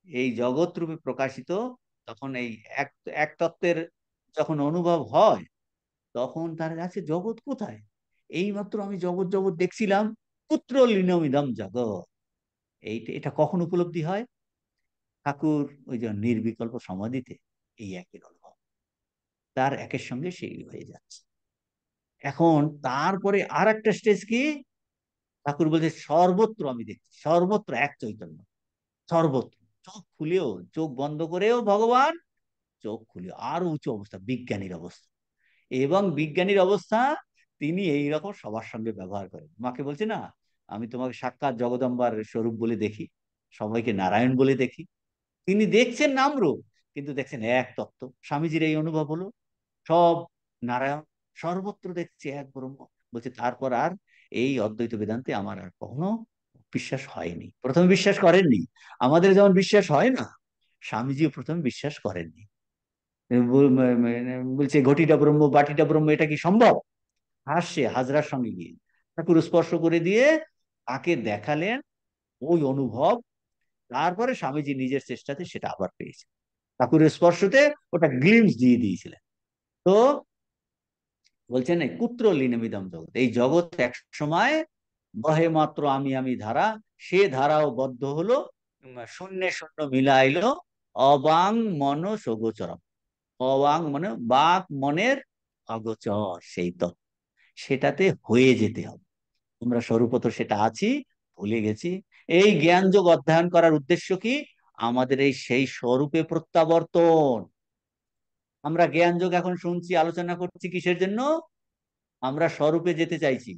এই জগৎ রূপে প্রকাশিত, তখন এই এক এক তত্ত্বের যখন অনুভব হয়, তখন তার কাছে জগৎ কোথায়, এইমাত্র আমি জগৎ জগৎ দেখছিলাম, পুত্র লীনমিদম জগৎ, এটা কখন উপলব্ধি হয়? ঠাকুর ওই যে নির্বিকল্প সমাধিতে এই একের অনুভব, তার একের সঙ্গে সেই হয়ে যাচ্ছে। এখন তারপরে আর একটা স্টেজ কি, ঠাকুর বলছে সর্বত্র আমি দেখছি, সর্বত্র এক চৈতন্য, সর্বত্র। চোখ খুলেও, চোখ বন্ধ করেও ভগবান, চোখ খুলে আরো উঁচু অবস্থা, বিজ্ঞানীর অবস্থা। এবং বিজ্ঞানীর অবস্থা তিনি এই রকম সবার সঙ্গে ব্যবহার করেন। মাকে বলছে না, আমি তোমাকে সাক্ষাৎ জগদম্বার স্বরূপ বলে দেখি, সবাইকে নারায়ণ বলে দেখি। তিনি দেখছেন নাম রূপ, কিন্তু দেখছেন এক তত্ত্ব। স্বামীজির এই অনুভব হলো, সব নারায়ণ, সর্বত্র দেখছে এক ব্রহ্ম। বলছে তারপর আর এই অদ্বৈত বেদান্তে আমার আর কখনো বিশ্বাস হয়নি। প্রথমে বিশ্বাস করেননি, আমাদের যেমন বিশ্বাস হয় না, স্বামীজিও প্রথমে বিশ্বাস করেননি। বলছে ঘটিটা ব্রহ্ম, বাটিটা ব্রহ্ম, এটা কি সম্ভব? হাসছে হাজরার সঙ্গে গিয়ে, ঠাকুর স্পর্শ করে দিয়ে তাকে দেখালেন ওই অনুভব। তারপরে স্বামীজি নিজের চেষ্টাতে সেটা আবার পেয়েছে, ঠাকুরের স্পর্শতে ওটা গ্লিমস দিয়ে দিয়েছিলেন। তো বলছেন এই কুত্র লিনমিদম জগৎ, এই জগৎ এক সময় বহে মাত্র আমি আমি ধারা, সে ধারাও বদ্ধ হলো, শূন্যে শূন্য মিলাইলো, অবাং মন সগোচরম। অবাং মানে বাক মনের অগোচর সেই তত্ত্ব, সেটাতে হয়ে যেতে হবে। আমরা স্বরূপত সেটা আছি, ভুলে গেছি। এই জ্ঞান যোগ অধ্যয়ন করার উদ্দেশ্য কি? আমাদের এই সেই স্বরূপে প্রত্যাবর্তন। আমরা জ্ঞান যোগ এখন শুনছি, আলোচনা করছি কিসের জন্য? আমরা স্বরূপে যেতে চাইছি।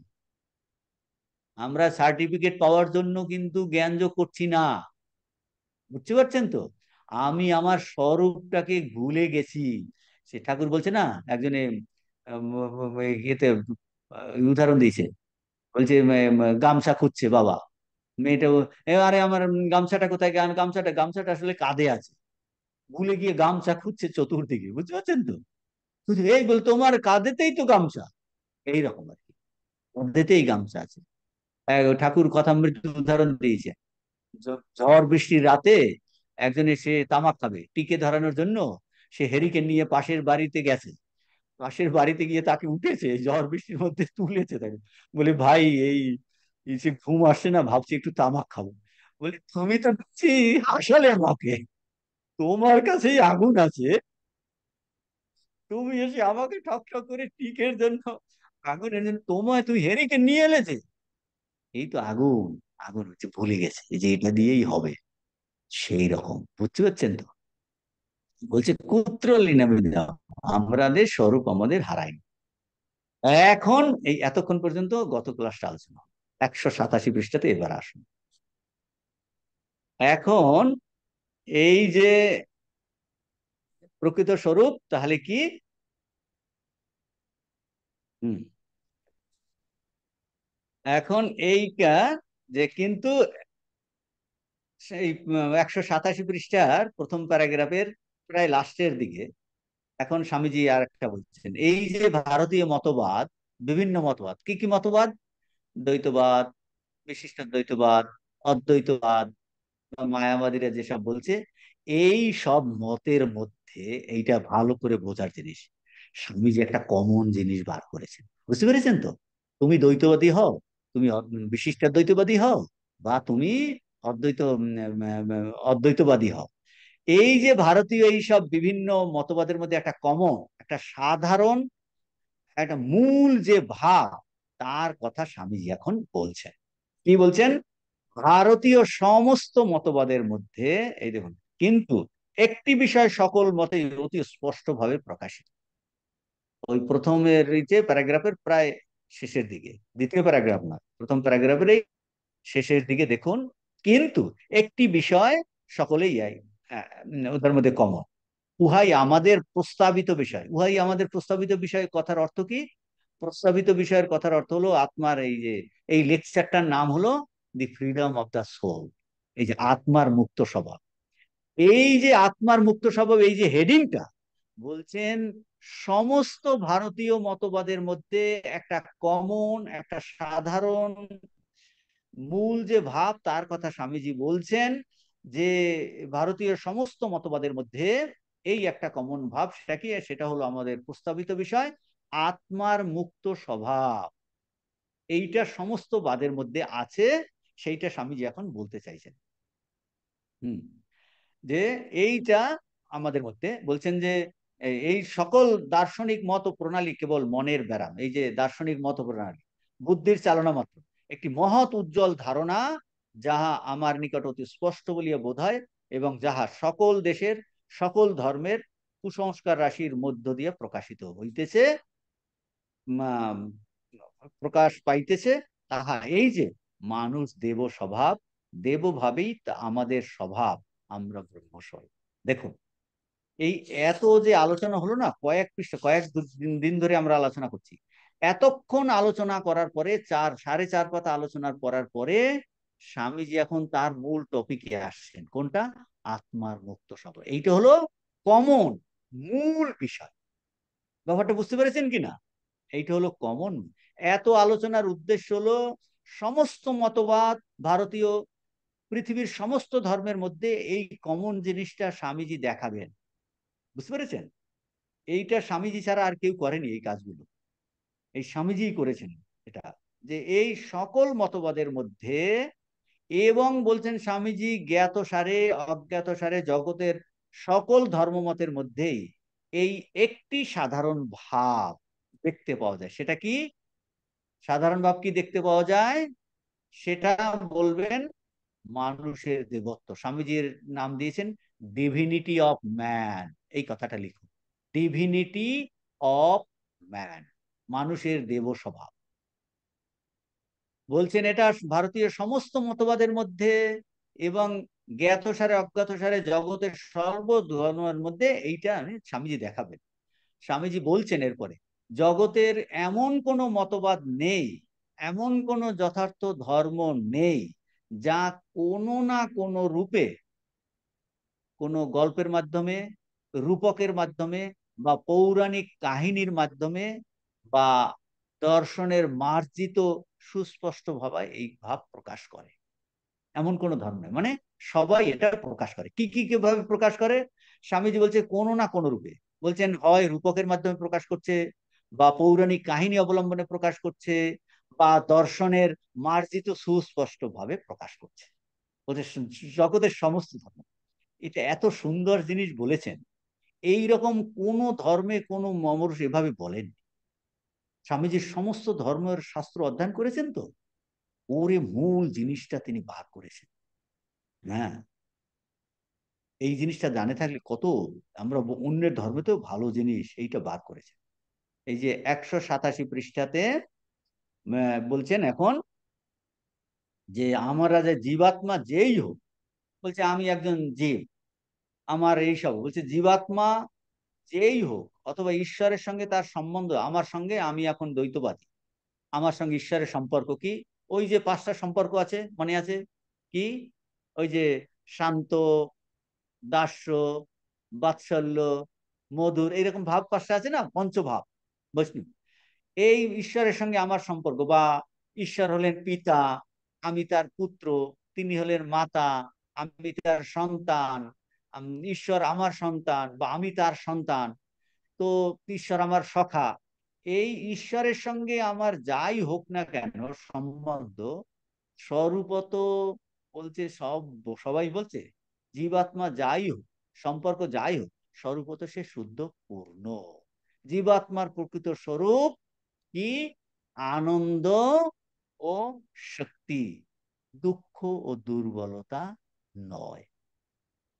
আমরা সার্টিফিকেট পাওয়ার জন্য কিন্তু জ্ঞান যোগ করছি না, বুঝতে পারছেন তো? আমি আমার স্বরূপটাকে ভুলে গেছি। সে ঠাকুর বলছে না, একজনে ইয়েতে উদাহরণ দিয়েছে, বলছে গামছা খুঁজছে বাবা, মেয়েটা আরে আমার গামছাটা কোথায় গেল, গামছাটা গামছাটা আসলে কাঁধে আছে, ভুলে গিয়ে গামছা খুঁজছে চতুর্দিকে, বুঝতে পারছেন তো? এই বল তোমার কাঁধেতেই তো গামছা, এইরকম আর কি, কাঁধেতেই গামছা আছে। ঠাকুর কথা মৃত্যু উদাহরণ দিয়েছে, ঝড় বৃষ্টির রাতে একজনে সে তামাক খাবে, টিকে ধরানোর জন্য সে হেরিকেন নিয়ে পাশের বাড়িতে গেছে, পাশের বাড়িতে গিয়ে তাকে উঠেছে, ঝড় বৃষ্টির মধ্যে তুলেছে তাকে, বলে ভাই এই এই যে ঘুম আসছে না, ভাবছি একটু তামাক খাবো। বলে তুমি তো দেখছি হাসালে আমাকে, তোমার কাছেই আগুন আছে, তুমি এসে আমাকে ঠক ঠক করে টিকের জন্য আগুনের জন্য তোমায় তুই হেরিকেন নিয়ে এলেছে, এই তো আগুন, আগুন হচ্ছে ভুলে গেছে যে এটা দিয়েই হবে, সেই রকম, বুঝতে পারছেন তো? বলছে কুত্র লিনামিদা, আমাদের স্বরূপ আমাদের হারায়নি। এখন এই এতক্ষণ পর্যন্ত গত ক্লাসটা আলোচনা, 187 পৃষ্ঠাতে এবার আসুন। এখন এই যে প্রকৃত স্বরূপ তাহলে কি? হুম, এখন এইটা যে কিন্তু সেই 187 পৃষ্ঠার প্রথম প্যারাগ্রাফের প্রায় লাস্টের দিকে এখন স্বামীজি আর একটা বলছেন, এই যে ভারতীয় মতবাদ, বিভিন্ন মতবাদ, কি কি মতবাদ? দ্বৈতবাদ, বিশিষ্ট দ্বৈতবাদ, অদ্বৈতবাদ, বা মায়াবাদীরা যেসব বলছে, এই সব মতের মধ্যে এইটা ভালো করে বোঝার জিনিস, স্বামীজি একটা কমন জিনিস বার করেছেন, বুঝতে পেরেছেন তো? তুমি দ্বৈতবাদী হও, তুমি বিশিষ্ট দ্বৈতবাদী হও, বা তুমি অদ্বৈত অদ্বৈতবাদী হও, এই যে ভারতীয় এই সব বিভিন্ন মতবাদের মধ্যে একটা কমন, একটা সাধারণ, একটা মূল যে ভাব, তার কথা স্বামীজি এখন বলছেন। কি বলছেন? ভারতীয় সমস্ত মতবাদের মধ্যে এই দেখুন, কিন্তু একটি বিষয় সকল মতে অতি স্পষ্ট ভাবে প্রকাশিত। ওই প্রথমের এই যে প্যারাগ্রাফের প্রায় শেষের দিকে, দ্বিতীয় প্যারাগ্রাফ না, প্রথম প্যারাগ্রাফের এই শেষের দিকে দেখুন, কিন্তু একটি বিষয় সকলেই ওদের মধ্যে কমন, উহাই আমাদের প্রস্তাবিত বিষয়। উহাই আমাদের প্রস্তাবিত বিষয় কথার অর্থ কি? প্রস্তাবিত বিষয়ের কথার অর্থ হলো আত্মার, এই যে এই লেকচারটার নাম হলো the freedom of the soul, এই যে আত্মার মুক্ত স্বভাব। এই যে আত্মার মুক্ত স্বভাব, এই যে হেডিংটা বলছেন, সমস্ত ভারতীয় মতবাদের মধ্যে একটা কমন, একটা সাধারণ মূল যে ভাব, তার কথা স্বামীজি বলছেন, যে ভারতীয় সমস্ত মতবাদের মধ্যে এই একটা কমন ভাব, সেটা কি? সেটা হলো আমাদের প্রস্তাবিত বিষয়, আত্মার মুক্ত স্বভাব। এইটা সমস্ত বাদের মধ্যে আছে, সেইটা স্বামীজি এখন বলতে চাইছেন। হুম, যে এইটা আমাদের মধ্যে বলছেন যে এই সকল দার্শনিক মত ও প্রণালী কেবল মনের ব্যারাম, এই যে দার্শনিক মত প্রণালী বুদ্ধির চালনা মাত্র, একটি মহৎ উজ্জ্বল ধারণা, যাহা আমার নিকট অতি স্পষ্ট বলিয়া বোধ হয়, এবং যাহা সকল দেশের সকল ধর্মের কুসংস্কার রাশির মধ্য দিয়ে প্রকাশিত হইতেছে, প্রকাশ পাইতেছে, তাহা এই যে মানুষ দেব স্বভাব, দেব ভাবেই তা আমাদের স্বভাব, আমরা ব্রহ্মস্বরূপ। দেখুন, এই এত যে আলোচনা হলো না, কয়েক পৃষ্ঠা, কয়েক দিন ধরে আমরা আলোচনা করছি, এতক্ষণ আলোচনা করার পরে, 4.5 পাতা আলোচনার করার পরে স্বামীজি এখন তার মূল টপিকে আসছেন, কোনটা? আত্মার মুক্ত স্বভাব। এইটা হলো কমন মূল বিষয়। ব্যাপারটা বুঝতে পেরেছেন কিনা? এইটা হলো কমন। এত আলোচনার উদ্দেশ্য হলো সমস্ত মতবাদ, ভারতীয় পৃথিবীর সমস্ত ধর্মের মধ্যে এই কমন জিনিসটা স্বামীজি দেখাবেন। বুঝতে পেরেছেন? এইটা স্বামীজি ছাড়া আর কেউ করেনি এই কাজগুলো, এই স্বামীজিই করেছেন এটা। যে এই সকল মতবাদের মধ্যে, এবং বলছেন স্বামীজি জ্ঞাত সারে অজ্ঞাত সারে জগতের সকল ধর্মমতের মধ্যেই এই একটি সাধারণ ভাব দেখতে পাওয়া যায়। সেটা কি সাধারণ ভাব? কি দেখতে পাওয়া যায় সেটা বলবেন, মানুষের দেবত্ব। স্বামীজির নাম দিয়েছেন ডিভিনিটি অফ ম্যান। এই কথাটা লিখুন, ডিভিনিটি অফ ম্যান, মানুষের দেব স্বভাব। বলছেন এটা ভারতীয় সমস্ত মতবাদের মধ্যে এবং জ্ঞাতসারে অজ্ঞাতসারে জগতের সর্বধর্মের মধ্যে এইটা আমি স্বামীজি দেখাবেন। স্বামীজি বলছেন এরপরে, জগতের এমন কোনো মতবাদ নেই, এমন কোনো যথার্থ ধর্ম নেই যা কোনো না কোনো রূপে, কোনো গল্পের মাধ্যমে, রূপকের মাধ্যমে, বা পৌরাণিক কাহিনীর মাধ্যমে, বা দর্শনের মার্জিত সুস্পষ্ট ভাবে এই ভাব প্রকাশ করে। এমন কোন ধর্ম নেই, মানে সবাই এটা প্রকাশ করে। কি কি কিভাবে প্রকাশ করে? স্বামীজি বলছে কোনো না কোনো রূপে। বলছেন হয় রূপকের মাধ্যমে প্রকাশ করছে, বা পৌরাণিক কাহিনী অবলম্বনে প্রকাশ করছে, বা দর্শনের মার্জিত সুস্পষ্ট ভাবে প্রকাশ করছে। বলছে জগতের সমস্ত ধর্ম। এটা এত সুন্দর জিনিস বলেছেন, এই রকম কোন ধর্মে কোনো মমর্ষ এভাবে বলেন। স্বামীজির সমস্ত ধর্মের শাস্ত্র অধ্যয়ন করেছেন তো, ওরে মূল জিনিসটা তিনি বার করেছেন। হ্যাঁ, এই জিনিসটা জানে থাকলে কত আমরা অন্যের ধর্মেতেও ভালো জিনিস এইটা বার করেছে। এই যে 187 পৃষ্ঠাতে বলছেন এখন যে আমরা যে জীবাত্মা যেই হোক, বলছে আমি একজন জীব, আমার এই সব, বলছে জীবাত্মা যেই হোক অথবা ঈশ্বরের সঙ্গে তার সম্বন্ধ, আমার সঙ্গে, আমি এখন দ্বৈতবাদী, আমার সঙ্গে ঈশ্বরের সম্পর্ক কি? ওই যে 5টা সম্পর্ক আছে, মনে আছে কি? ওই যে শান্ত, দাস্য, বাৎসল্য, মধুর, এইরকম ভাব 5টা আছে না, পঞ্চভাব বৈষ্ণব। এই ঈশ্বরের সঙ্গে আমার সম্পর্ক, বা ঈশ্বর হলেন পিতা, আমি তার পুত্র, তিনি হলেন মাতা, আমি তার সন্তান, ঈশ্বর আমার সন্তান বা আমি তার সন্তান, তো ঈশ্বর আমার সখা। এই ঈশ্বরের সঙ্গে আমার যাই হোক না কেন সম্বন্ধ, স্বরূপত, বলছে সবাই বলছে জীবাত্মা যাই হোক, সম্পর্ক যাই হোক, স্বরূপত সে শুদ্ধ পূর্ণ। জীবাত্মার প্রকৃত স্বরূপ কি? আনন্দ ও শক্তি, দুঃখ ও দুর্বলতা নয়।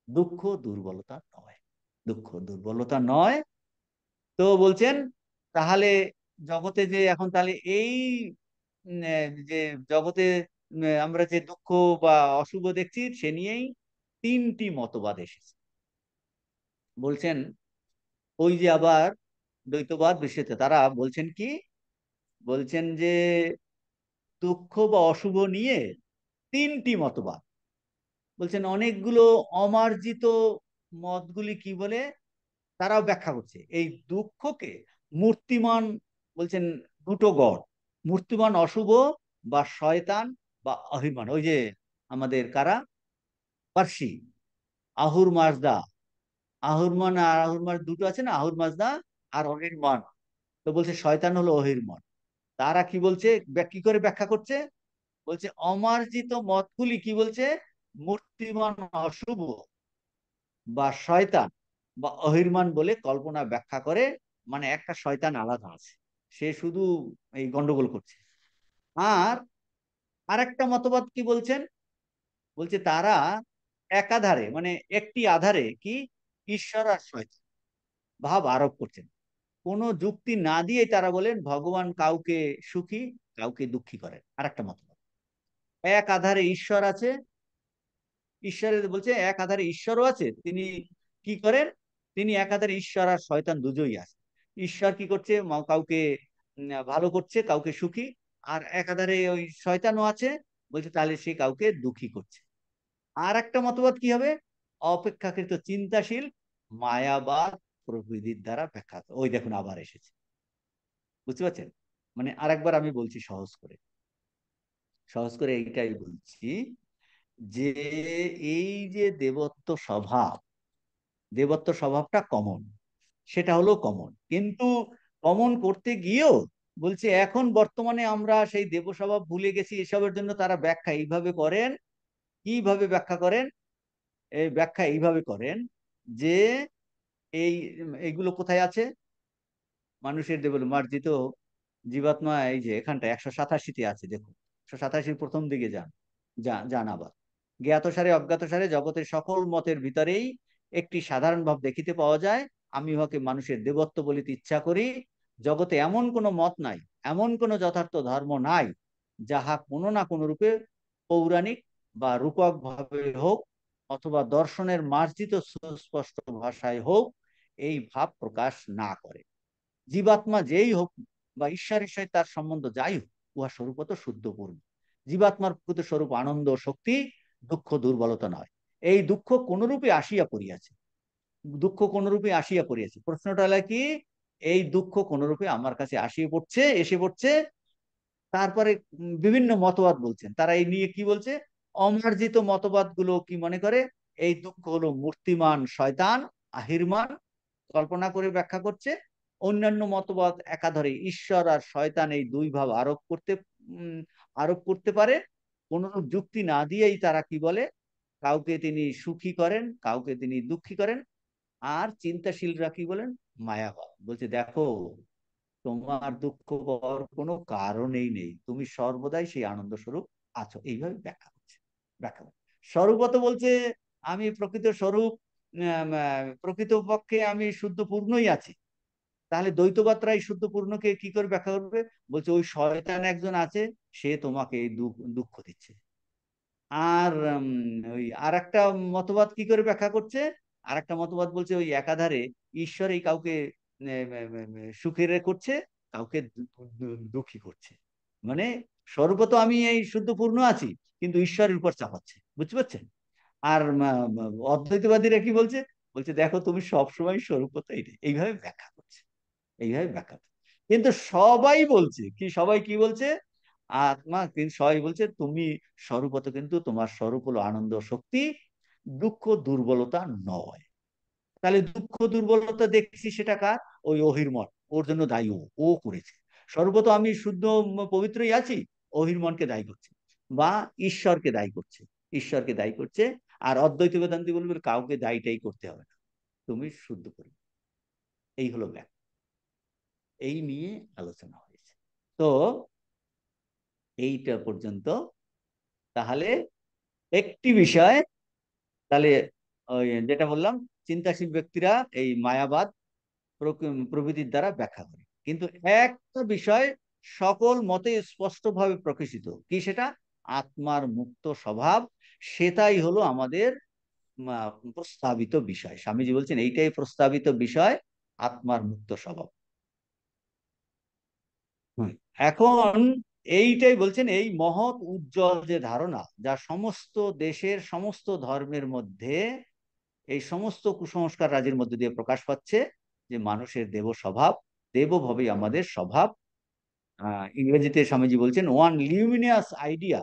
দুঃখ দুর্বলতা নয়, দুঃখ দুর্বলতা নয়। তো বলছেন তাহলে জগতে যে এখন তাহলে এই যে জগতে আমরা যে দুঃখ বা অশুভ দেখছি, সে নিয়েই 3টি মতবাদ এসেছে। বলছেন ওই যে আবার দ্বৈতবাদ বিশেষে তারা বলছেন কি, বলছেন যে দুঃখ বা অশুভ নিয়ে 3টি মতবাদ। বলছেন অনেকগুলো অমার্জিত মতগুলি কি বলে, তারাও ব্যাখ্যা করছে এই দুঃখকে মূর্তিমান, বলছেন দুটো গড়, মূর্তিমান অশুভ বা শয়তান বা অহিমান। ওই যে আমাদের কারা, পার্সি, আহুর মাজদা, আহুরমান আর আহুরমান দুটো আছে না, আহুর মাজদা আর অহিরমান। তো বলছে শয়তান হলো অহিরমান। তারা কি বলছে, কি করে ব্যাখ্যা করছে? বলছে অমার্জিত মতগুলি কি বলছে, মূর্তিমান অশুভ বা শয়তান বা অহিরমান বলে কল্পনা ব্যাখ্যা করে, মানে একটা শয়তান আলাদা আছে, সে শুধু এই গন্ডগোল করছে। আর আরেকটা মতবাদ কি বলছেন, বলছে তারা একাধারে, মানে একটি আধারে কি ঈশ্বর আর শয়তান ভাব আরোপ করছেন। কোনো যুক্তি না দিয়ে তারা বলেন ভগবান কাউকে সুখী, কাউকে দুঃখী করেন। আরেকটা মতবাদ, এক আধারে ঈশ্বর আছে, ঈশ্বরের বলছে এক আধারে ঈশ্বরও আছে, তিনি কি করেন, তিনি এক আধারে ঈশ্বর আর শয়তান দুজোই আছে। ঈশ্বর কি করছে, কাউকে ভালো করছে, কাউকে সুখী, আর এক আধারে ওই শয়তানও আছে, বলছে তাহলে সে কাউকে দুঃখী করছে। আর একটা মতবাদ কি হবে, অপেক্ষাকৃত চিন্তাশীল মায়াবাদ প্রভৃতির দ্বারা ব্যাখ্যা। ওই দেখুন আবার এসেছে। বুঝতে পারছেন? মানে আরেকবার আমি বলছি সহজ করে, সহজ করে এইটাই বলছি যে এই যে দেবত্ব স্বভাব, দেবত্ব স্বভাবটা কমন, সেটা হলো কমন, কিন্তু কমন করতে গিয়েও বলছে এখন বর্তমানে আমরা সেই দেব স্বভাব ভুলে গেছি। এসবের জন্য তারা ব্যাখ্যা এইভাবে করেন। কিভাবে ব্যাখ্যা করেন? এই ব্যাখ্যা এইভাবে করেন যে এই এইগুলো কোথায় আছে? মানুষের দেবল মার্জিত জীবাত্মা এই যে এখানটা 187-তে আছে, দেখুন 187 প্রথম দিকে যান, যান আবার। জ্ঞাতসারে অজ্ঞাতসারে জগতের সকল মতের ভিতরেই একটি সাধারণ ভাব দেখিতে পাওয়া যায়, আমি উহাকে মানুষের দেবত্ব বলিতে ইচ্ছা করি। জগতে এমন কোনো মত নাই, এমন কোনো যথার্থ ধর্ম নাই, যাহা কোনো না কোনো রূপে পৌরাণিক বা রূপক ভাবে হোক অথবা দর্শনের মার্জিত সুস্পষ্ট ভাষায় হোক এই ভাব প্রকাশ না করে। জীবাত্মা যেই হোক বা ঈশ্বরের সহিত তার সম্বন্ধ যাই হোক, উহা স্বরূপত শুদ্ধপূর্ণ। জীবাত্মার প্রকৃত স্বরূপ আনন্দ শক্তি, দুঃখ দুর্বলতা নয়। এই দুঃখ কোনরূপে আসিয়া পড়িয়াছে, দুঃখ কোনরূপে আসিয়া পড়িয়াছে, প্রশ্নটা হলো কি, এই দুঃখ কোনরূপে আমার কাছে আসিয়ে পড়ছে, এসে পড়ছে। তারপরে বিভিন্ন মতবাদ বলছেন, তারা এই নিয়ে কি বলছে? অমার্জিত মতবাদ গুলো কি মনে করে এই দুঃখ হলো মূর্তিমান শয়তান, আহিরমান, কল্পনা করে ব্যাখ্যা করছে। অন্যান্য মতবাদ একাধারে ঈশ্বর আর শয়তান এই দুই ভাব উম, আরোপ করতে পারে। কোনরূপ যুক্তি না দিয়েই তারা কি বলে, কাউকে তিনি সুখী করেন, কাউকে তিনি দুঃখী করেন। আর চিন্তাশীলরা কি বলেন? মায়াবাদ। বলছে দেখো, তোমার দুঃখ পাওয়ার কোনো কারণেই নেই, তুমি সর্বদাই সেই আনন্দ স্বরূপ আছো। এইভাবে ব্যাখ্যা করছে, ব্যাখ্যা করছে। স্বরূপত বলছে আমি প্রকৃত স্বরূপ, প্রকৃত পক্ষে আমি শুদ্ধ পূর্ণই আছি। তাহলে দ্বৈতবাদরা এই শুদ্ধ পূর্ণকে কি করে ব্যাখ্যা করবে? বলছে ওই শয়তান একজন আছে, সে তোমাকে এই দুঃখ দিচ্ছে। আর ওই আর একটা মতবাদ কি করে ব্যাখ্যা করছে? আর একটা মতবাদ বলছে ওই একাধারে ঈশ্বর এই কাউকে সুখের করছে, কাউকে দুঃখী করছে। মানে সর্বত আমি এই শুদ্ধ পূর্ণ আছি, কিন্তু ঈশ্বরের উপর চাপাচ্ছে। বুঝতে পারছেন? আর অদ্বৈতবাদীরা কি বলছে? বলছে দেখো তুমি সবসময় স্বরূপত এইটাই। এইভাবে ব্যাখ্যা করছে, এইভাবে ব্যাখ্যা করছে। কিন্তু সবাই বলছে কি, সবাই কি বলছে? আত্মা কিন্তু সবাই বলছে তুমি স্বরূপত, কিন্তু তোমার স্বরূপ হলো আনন্দ শক্তি, দুঃখ দুর্বলতা নয়। তাহলে দুঃখ দুর্বলতা দেখছি সেটা কার? ওই অহিরমন, ওর জন্য দায়ী ও করেছে। স্বরূপত আমি শুদ্ধ পবিত্রই আছি, অহিরমনকে দায়ী করছে, বা ঈশ্বরকে দায়ী করছে, ঈশ্বরকে দায়ী করছে। আর অদ্বৈত বেদান্তি বলবে কাউকে দায়ীটাই করতে হবে না, তুমি শুদ্ধ করবে। এই হলো ব্যাখ্যা, এই নিয়ে আলোচনা হয়েছে। তো এইটা পর্যন্ত। তাহলে একটি বিষয়, তাহলে ওই যেটা বললাম, চিন্তাশীল ব্যক্তিরা এই মায়াবাদ প্রভৃতির দ্বারা ব্যাখ্যা করে, কিন্তু একটা বিষয় সকল মতে স্পষ্টভাবে প্রকাশিত, কি সেটা? আত্মার মুক্ত স্বভাব। সেটাই হলো আমাদের প্রস্তাবিত বিষয়। স্বামীজি বলছেন এইটাই প্রস্তাবিত বিষয়, আত্মার মুক্ত স্বভাব। হুম। এখন এইটাই বলছেন, এই মহৎ উজ্জ্বল যে ধারণা, যা সমস্ত দেশের সমস্ত ধর্মের মধ্যে, এই সমস্ত কুসংস্কার রাজির মধ্যে দিয়ে প্রকাশ পাচ্ছে, যে মানুষের দেব স্বভাব, দেবভাবেই আমাদের স্বভাব। ইংরেজিতে স্বামীজি বলছেন one luminous idea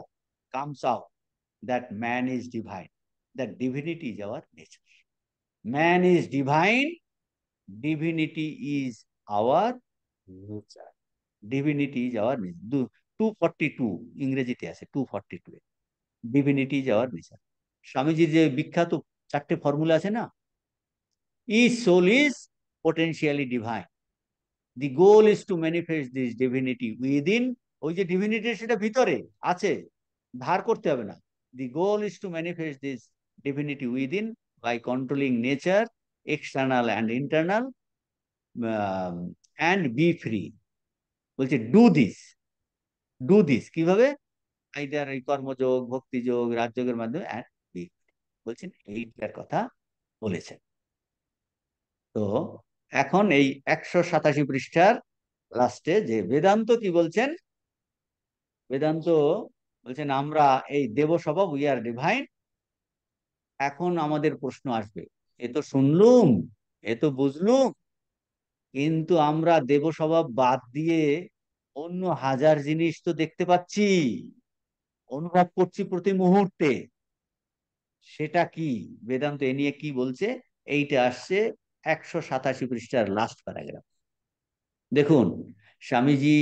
comes out, that man is divine, that divinity is our nature. Man is divine, divinity is our nature. Divinity is our nature. 242 ইংরেজিতে আছে, 242 ডিভিনিটি ইজ আওয়ার নেচার। স্বামীজির যে বিখ্যাত 4টে ফর্মুলা আছে না, each soul is potentially divine. The goal is to manifest this divinity within. ওই যে divinity সেটা ভিতরে আছে, ধার করতে হবে না। The goal is to manifest this divinity within by controlling nature, external and internal, and be free. বলছে ডু দিস কিভাবে? আইদার এই কর্মযোগ, ভক্তিযোগ, রাজযোগের মাধ্যমে, and be free। বলছেন এইটার কথা বলেছেন। তো এখন এই 187 পৃষ্ঠার লাস্টে যে বেদান্ত কি বলছেন, বেদান্ত বলছেন আমরা এই দেব স্বভাব, উই আর ডিভাইন। এখন আমাদের প্রশ্ন আসবে, এ তো শুনলুম, এ তো বুঝলুম, কিন্তু আমরা দেব স্বভাব বাদ দিয়ে অন্য হাজার জিনিস তো দেখতে পাচ্ছি, অনুভব করছি প্রতি মুহূর্তে। সেটা কি? বেদান্ত এ নিয়ে কি বলছে? এইটা আসছে 187 পৃষ্ঠার লাস্ট প্যারাগ্রাফ। দেখুন, স্বামীজি,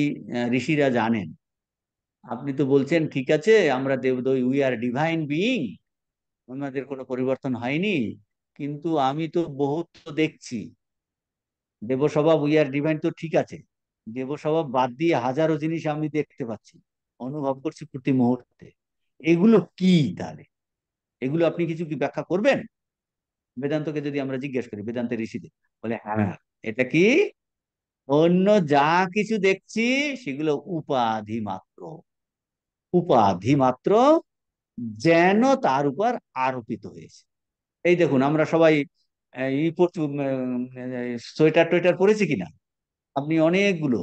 ঋষিরা জানেন। আপনি তো বলছেন ঠিক আছে আমরা দেবদৈ, উই আর ডিভাইন বিইং, আমাদের কোনো পরিবর্তন হয়নি, কিন্তু আমি তো বহুত তো দেখছি। দেব স্বভাব উই আর ডিভাইন তো ঠিক আছে, দেব স্বভাব বাদ দিয়ে হাজারো জিনিস আমি দেখতে পাচ্ছি, অনুভব করছি প্রতি মুহূর্তে। এগুলো কি তাহলে? এগুলো আপনি কিছু কি ব্যাখ্যা করবেন? বেদান্তকে যদি আমরা জিজ্ঞেস করি, বেদান্তের ঋষিদের, বলে হ্যাঁ, এটা কি? অন্য যা কিছু দেখছি সেগুলো উপাধি মাত্র, উপাধি মাত্র, যেন তার উপর আরোপিত হয়েছে। এই দেখুন, আমরা সবাই ই পড়ছি, সোয়েটার টোয়েটার পরেছি কিনা? আপনি অনেকগুলো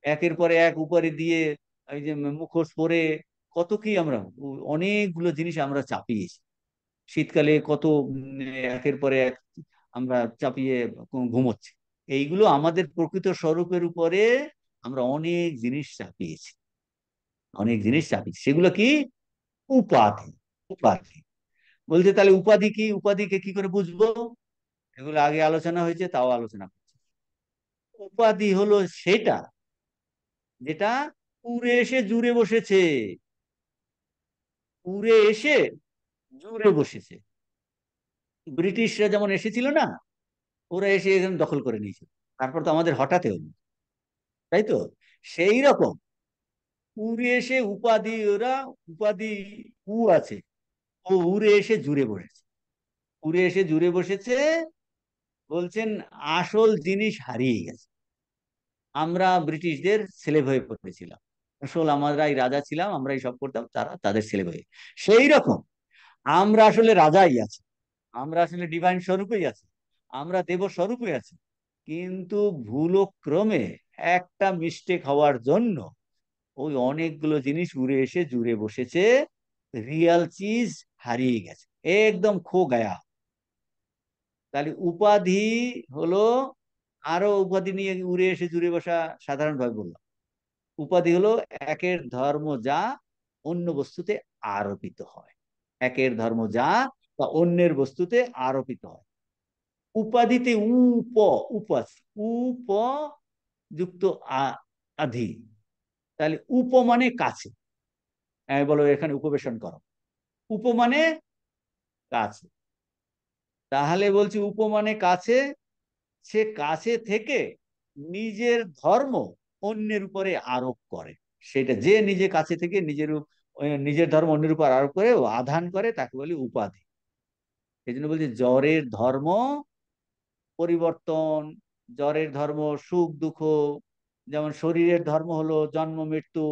একের পরে এক উপরে দিয়ে, এই যে মুখোশ পরে, কত কি আমরা, অনেকগুলো জিনিস আমরা চাপিয়েছি। শীতকালে কত একের পরে এক আমরা চাপিয়ে ঘুমোচ্ছি। এইগুলো আমাদের প্রকৃত স্বরূপের উপরে আমরা অনেক জিনিস চাপিয়েছি, অনেক জিনিস চাপিয়েছি। সেগুলো কি? উপাধি। উপাধি বলছে, তাহলে উপাধি কি? উপাধিকে কি করে বুঝবো? এগুলো আগে আলোচনা হয়েছে, তাও আলোচনা করছে। উপাধি হলো সেটা যেটা উড়ে এসে জুড়ে বসেছে, উড়ে এসে জুড়ে বসেছে। ব্রিটিশরা যেমন এসেছিল না, ওরা এসে এখানে দখল করে নিয়েছিল, তারপর তো আমাদের হঠাৎ হলো, তাই তো? সেই রকম উড়ে এসে উপাধি, ওরা উপাধি উ আছে, ও উড়ে এসে জুড়ে বসেছে। উড়ে এসে জুড়ে বসেছে, বলছেন আসল জিনিস হারিয়ে গেছে। আমরা ব্রিটিশদের স্লেভ হয়ে পড়েছিলাম, আসল আমরাই রাজা ছিলাম, আমরাই সব করতাম, তারা তাদের স্লেভ হয়ে। সেই রকম আমরা আসলে রাজাই আছি, আমরা আসলে ডিভাইন স্বরূপেই আছি, আমরা দেব স্বরূপে আছি। কিন্তু ভুলক্রমে একটা মিস্টেক হওয়ার জন্য ওই অনেকগুলো জিনিস উড়ে এসে জুড়ে বসেছে, রিয়াল চিজ হারিয়ে গেছে, একদম খো গায়া। তাহলে উপাধি হলো, আরো উপাধি নিয়ে উড়ে এসে জুড়ে বসা, সাধারণভাবে বললাম। উপাধি হলো একের ধর্ম যা অন্য বস্তুতে আরোপিত হয়, একের ধর্ম যা বা অন্যের বস্তুতে আরোপিত হয়। উপাধিতে উপ, উপ আছে, উপ যুক্ত আধি। তাহলে উপ মানে কাছে, বলো এখানে উপবেশন করো, উপ মানে কাছে। তাহলে বলছি উপ মানে কাছে, সে কাছে থেকে নিজের ধর্ম অন্যের উপরে আরোপ করে। সেটা যে নিজে কাছে থেকে নিজের ধর্ম অন্যের উপর আরোপ করে ও আধান করে, তাকে বলি উপাধি। এই জন্য বলছি জড়ের ধর্ম পরিবর্তন, জড়ের ধর্ম সুখ দুঃখ। যেমন শরীরের ধর্ম হলো জন্ম মৃত্যু,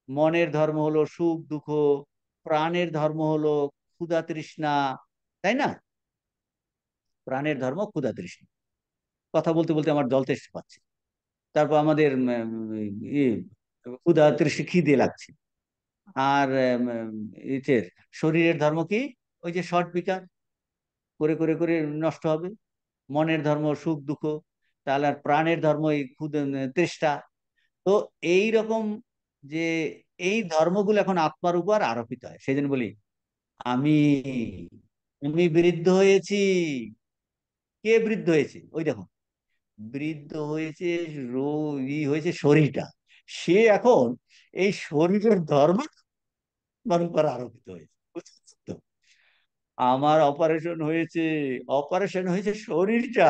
মনের ধর্ম হলো সুখ দুঃখ, প্রাণের ধর্ম হলো ক্ষুধা তৃষ্ণা, তাই না? প্রাণের ধর্ম ক্ষুধা তৃষ্ণা। কথা বলতে বলতে আমার জল তেষ্টা পাচ্ছে। তারপর আমাদের ইয়ে, ক্ষুধা তৃষ্ণা, খিদে লাগছে। আর ইটের শরীরের ধর্ম কি? ওই যে শর্ট বিকার, করে করে করে নষ্ট হবে। মনের ধর্ম সুখ দুঃখ। তাহলে আর প্রাণের ধর্ম এই ক্ষুধা তেষ্টা। তো এই রকম যে এই ধর্মগুলো এখন আত্মার উপর আরোপিত হয়। সেই জন্য বলি আমি, আমি বৃদ্ধ হয়েছি। কে বৃদ্ধ হয়েছে? ওই দেখো, বৃদ্ধ হয়েছে, হয়েছে শরীরটা। সে এখন এই শরীরের ধর্ম আমার উপর আরোপিত হয়েছে, বুঝছো তো? আমার অপারেশন হয়েছে, অপারেশন হয়েছে শরীরটা,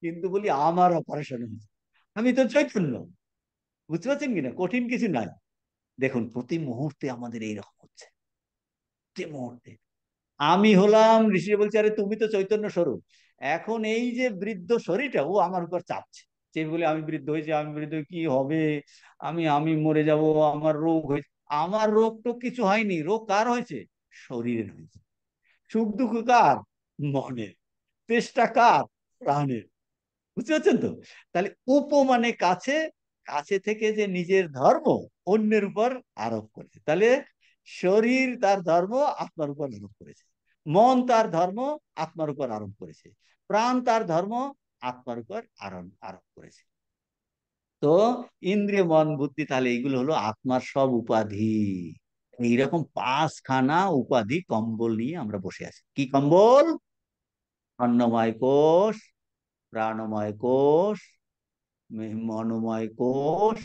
কিন্তু বলি আমার অপারেশন হয়েছে, আমি তো চৈতন্য। বুঝতে পারছেন কিনা? কঠিন কিছু নাই। দেখুন প্রতি মুহূর্তে আমাদের এইরকম হচ্ছে, প্রতি মুহূর্তে। আমি হলাম, ঋষি বলছে আরে তুমি তো চৈতন্য স্বরূপ, এখন এই যে বৃদ্ধ শরীরটা ও আমার উপর চাপছে। সে বলে আমি বৃদ্ধ হয়েছি, আমি বৃদ্ধ হয়ে কি হবে, আমি আমি মরে যাব, আমার রোগ হয়েছে। আমার রোগ তো কিছু হয়নি, রোগ কার হয়েছে? শরীরের হয়েছে। সুখ দুঃখ কার? মনের। তেষ্টা কার? প্রাণের। বুঝতে পারছেন তো? তাহলে উপমানে কাছে, কাছে থেকে যে নিজের ধর্ম অন্যের উপর আরোপ করেছে। তাহলে শরীর তার ধর্ম আত্মার উপর আরোপ করেছে, মন তার ধর্ম আত্মার উপর আরোপ করেছে, প্রাণ তার ধর্ম আত্মার উপর আরোপ আরোপ করেছে। তো ইন্দ্রিয় মন বুদ্ধি, তাহলে এইগুলো হলো আত্মার সব উপাধি। এইরকম পাঁচখানা উপাধি কম্বল নিয়ে আমরা বসে আছি। কি কম্বল? অন্নময় কোষ, প্রাণময় কোষ, মনোময় কোষ,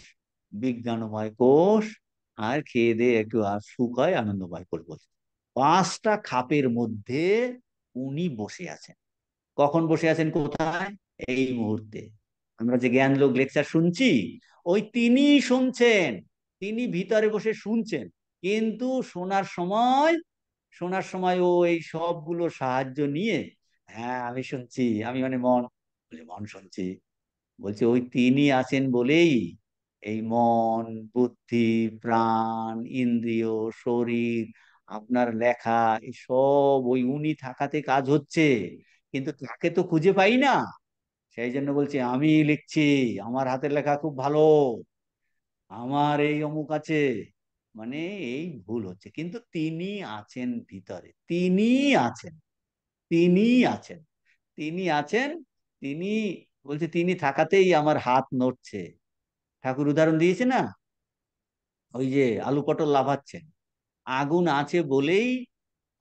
বিজ্ঞানময় কোষ, আর খেয়ে দিয়ে একটু আর সুখ হয় আনন্দময় কোষ বলছে। পাঁচটা খাপের মধ্যে উনি বসে আছেন। কখন বসে আছেন, কোথায়? এই মুহূর্তে। আমরা যে জ্ঞানলোক লেকচার শুনছি, ওই তিনি শুনছেন, তিনি ভিতরে বসে শুনছেন। কিন্তু শোনার সময় ও এই সবগুলো সাহায্য নিয়ে, হ্যাঁ আমি শুনছি, আমি মানে মন, বলে মন শুনছি, বলছে ওই তিনি আছেন বলেই এই মন, বুদ্ধি, প্রাণ, ইন্দ্রিয়, শরীর, আপনার লেখা, এই সব ওই উনি থাকাতে কাজ হচ্ছে। কিন্তু তাকে তো খুঁজে পাই না। সেই জন্য বলছি আমি লিখছি, আমার হাতের লেখা খুব ভালো, আমার এই অমুক আছে, মানে এই ভুল হচ্ছে। কিন্তু তিনি আছেন ভিতরে, আছেন তিনি আছেন তিনি আছেন। তিনি বলছে তিনি থাকাতেই আমার হাত নড়ছে। ঠাকুর উদাহরণ দিয়েছে না, ওই যে আলু পটল লাফাচ্ছেন, আগুন আছে বলেই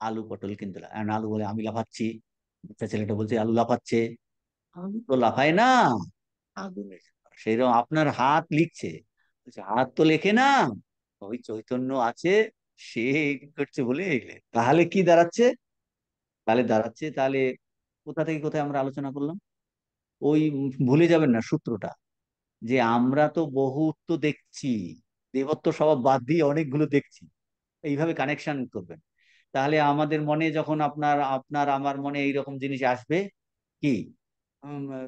আলু পটল কিন্তু আলু বলে আমি লাফাচ্ছি। বাচ্চা ছেলেটা বলছে আলু লাফাচ্ছে, আলু তো লাফায় না, আগুনের। সেরকম আপনার হাত লিখছে, বলছে হাত তো লেখে না, ওই চৈতন্য আছে, সে কি করছে বলে এগুলো। তাহলে কি দাঁড়াচ্ছে? তাহলে কোথা থেকে কোথায় আমরা আলোচনা করলাম? ওই ভুলে যাবেন না সূত্রটা, যে আমরা তো বহুত তো দেখছি, দেবত্ব স্বভাব বাদ দিয়ে অনেকগুলো দেখছি। এইভাবে কানেকশন করবেন। তাহলে আমাদের মনে যখন আপনার আপনার আমার মনে এইরকম জিনিস আসবে, কি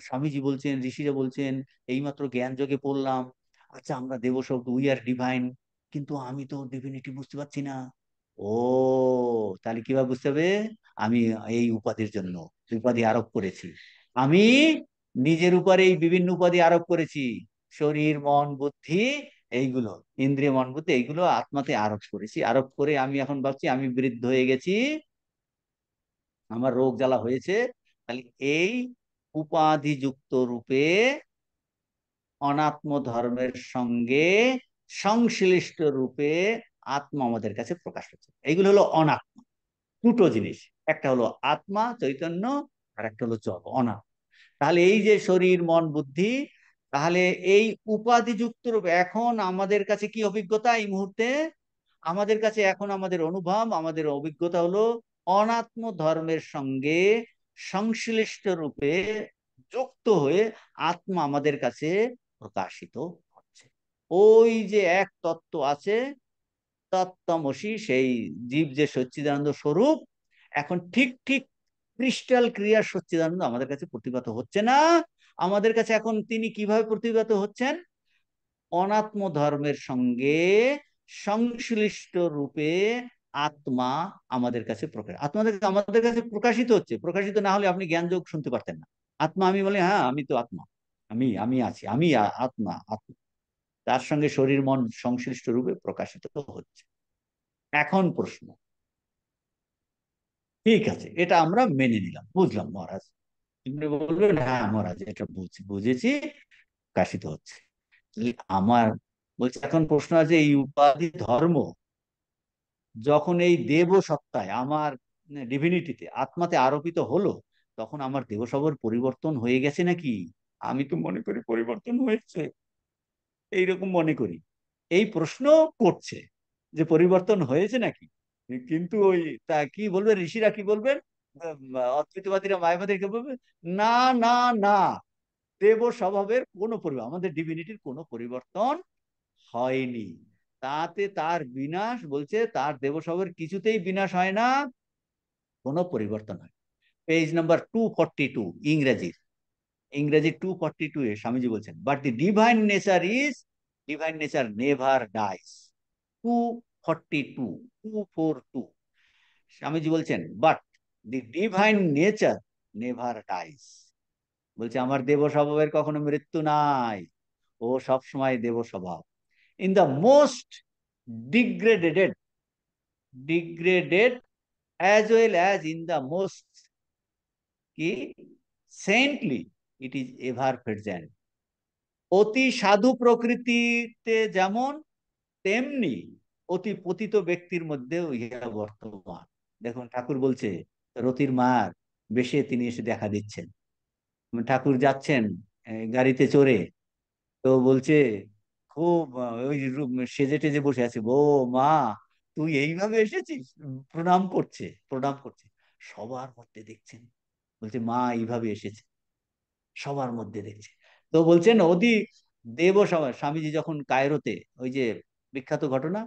স্বামীজি বলছেন, ঋষিরা বলছেন, এইমাত্র জ্ঞান যোগে পড়লাম, আচ্ছা আমরা দেব শব্দ, উই আর ডিভাইন, কিন্তু আমি তো ডিভিনিটি বুঝতে পারছি না। ও, তাহলে কিভাবে বুঝতে হবে? আমি এই উপাধির জন্য উপাধি আরোপ করেছি, আমি নিজের উপরে এই বিভিন্ন উপাধি আরোপ করেছি, শরীর, মন, বুদ্ধি, এইগুলো, ইন্দ্রিয়, মন, বুদ্ধি, এইগুলো আত্মাতে আরোপ করেছি। আরোপ করে আমি এখন ভাবছি আমি বৃদ্ধ হয়ে গেছি, আমার রোগ জ্বালা হয়েছে। তাহলে এই উপাধিযুক্ত রূপে অনাত্ম ধর্মের সঙ্গে সংশ্লিষ্ট রূপে আত্মা আমাদের কাছে প্রকাশ হচ্ছে। এইগুলো হলো অনাত্মা। দুটো জিনিস, একটা হলো আত্মা চৈতন্য, আর একটা হলো জড় অনাত্মা। তাহলে এই যে শরীর, মন, বুদ্ধি, তাহলে এই উপাধিযুক্ত রূপে এখন আমাদের কাছে কি অভিজ্ঞতা এই মুহূর্তে? আমাদের কাছে এখন আমাদের অনুভব, আমাদের অভিজ্ঞতা হলো অনাত্ম ধর্মের সঙ্গে সংশ্লিষ্ট রূপে যুক্ত হয়ে আত্মা আমাদের কাছে প্রকাশিত হচ্ছে। ওই যে এক তত্ত্ব আছে, তত্ত্বমসি, সেই জীব যে সচ্চিদানন্দ স্বরূপ, এখন ঠিক ঠিক ক্রিস্টাল ক্লিয়ার সচ্চিদানন্দ আমাদের কাছে প্রতিভাত হচ্ছে না। আমাদের কাছে এখন তিনি কিভাবে প্রতিভাত হচ্ছেন? অনাত্ম ধর্মের সঙ্গে সংশ্লিষ্ট রূপে আত্মা আমাদের কাছে প্রকাশ, আমাদের কাছে প্রকাশিত হচ্ছে। প্রকাশিত না হলে আপনি জ্ঞান যোগ শুনতে পারতেন না। আত্মা, আমি বলি হ্যাঁ আমি তো আত্মা, আমি আছি, আমি আত্মা আত্মা, তার সঙ্গে শরীর মন সংশ্লিষ্ট রূপে প্রকাশিত হচ্ছে। এখন প্রশ্ন, ঠিক আছে এটা আমরা মেনে নিলাম, বুঝলাম মহারাজ, আপনি বলবেন হ্যাঁ মহারাজ এটা বুঝেছি, প্রকাশিত হচ্ছে। আমার বলছে এখন প্রশ্ন আছে, এই উপাধি ধর্ম যখন এই দেব সত্তায় আমার ডিভিনিটিতে আত্মাতে আরোপিত হলো, তখন আমার দেহ স্বভাবের পরিবর্তন হয়ে গেছে নাকি? আমি তো মনে করি পরিবর্তন হয়েছে, এইরকম মনে করি। এই প্রশ্ন করছে যে পরিবর্তন হয়েছে নাকি। কিন্তু ওই তা কি বলবেন ঋষিরা, কি বলবেন, অদ্বৈতবাদীরা, মায়াবাদীরা কি বলবেন? না, না, না, দেব স্বভাবের কোনো পরিবর্তন, আমাদের ডিভিনিটির কোনো পরিবর্তন হয়নি, তাতে তার বিনাশ, বলছে তার দেব স্বভাবের কিছুতেই বিনাশ হয় না, কোনো পরিবর্তন হয়। পেজ নাম্বার 242 ইংরেজির, ইংরেজি 242 এ স্বামীজি বলছেন, but the divine nature never dies. 242 Swamiji বলছেন, but the divine nature never dies. বলছে আমার দেব স্বভাবের কখনো মৃত্যু নাই, ও সব সময় দেব স্বভাব। In the most degraded degraded as well as in the most কি saintly it is ever present. অতি সাধু প্রকৃতিতে যেমন, তেমনি অতি পতিত ব্যক্তির মধ্যেও ইহা বর্তমান। দেখুন ঠাকুর বলছে রতির মার বেশে তিনি এসে দেখা দিচ্ছেন। ঠাকুর যাচ্ছেন গাড়িতে চড়ে, তো বলছে খুব ওই সেজে টেজে বসে আছে, ও মা তুই এইভাবে এসেছিস, প্রণাম করছে, প্রণাম করছে। সবার মধ্যে দেখছেন, বলছে মা এইভাবে এসেছে, সবার মধ্যে দেখছে। তো বলছেন ওদি দেব সভা, স্বামীজি যখন কায়রোতে, ওই যে বিখ্যাত ঘটনা,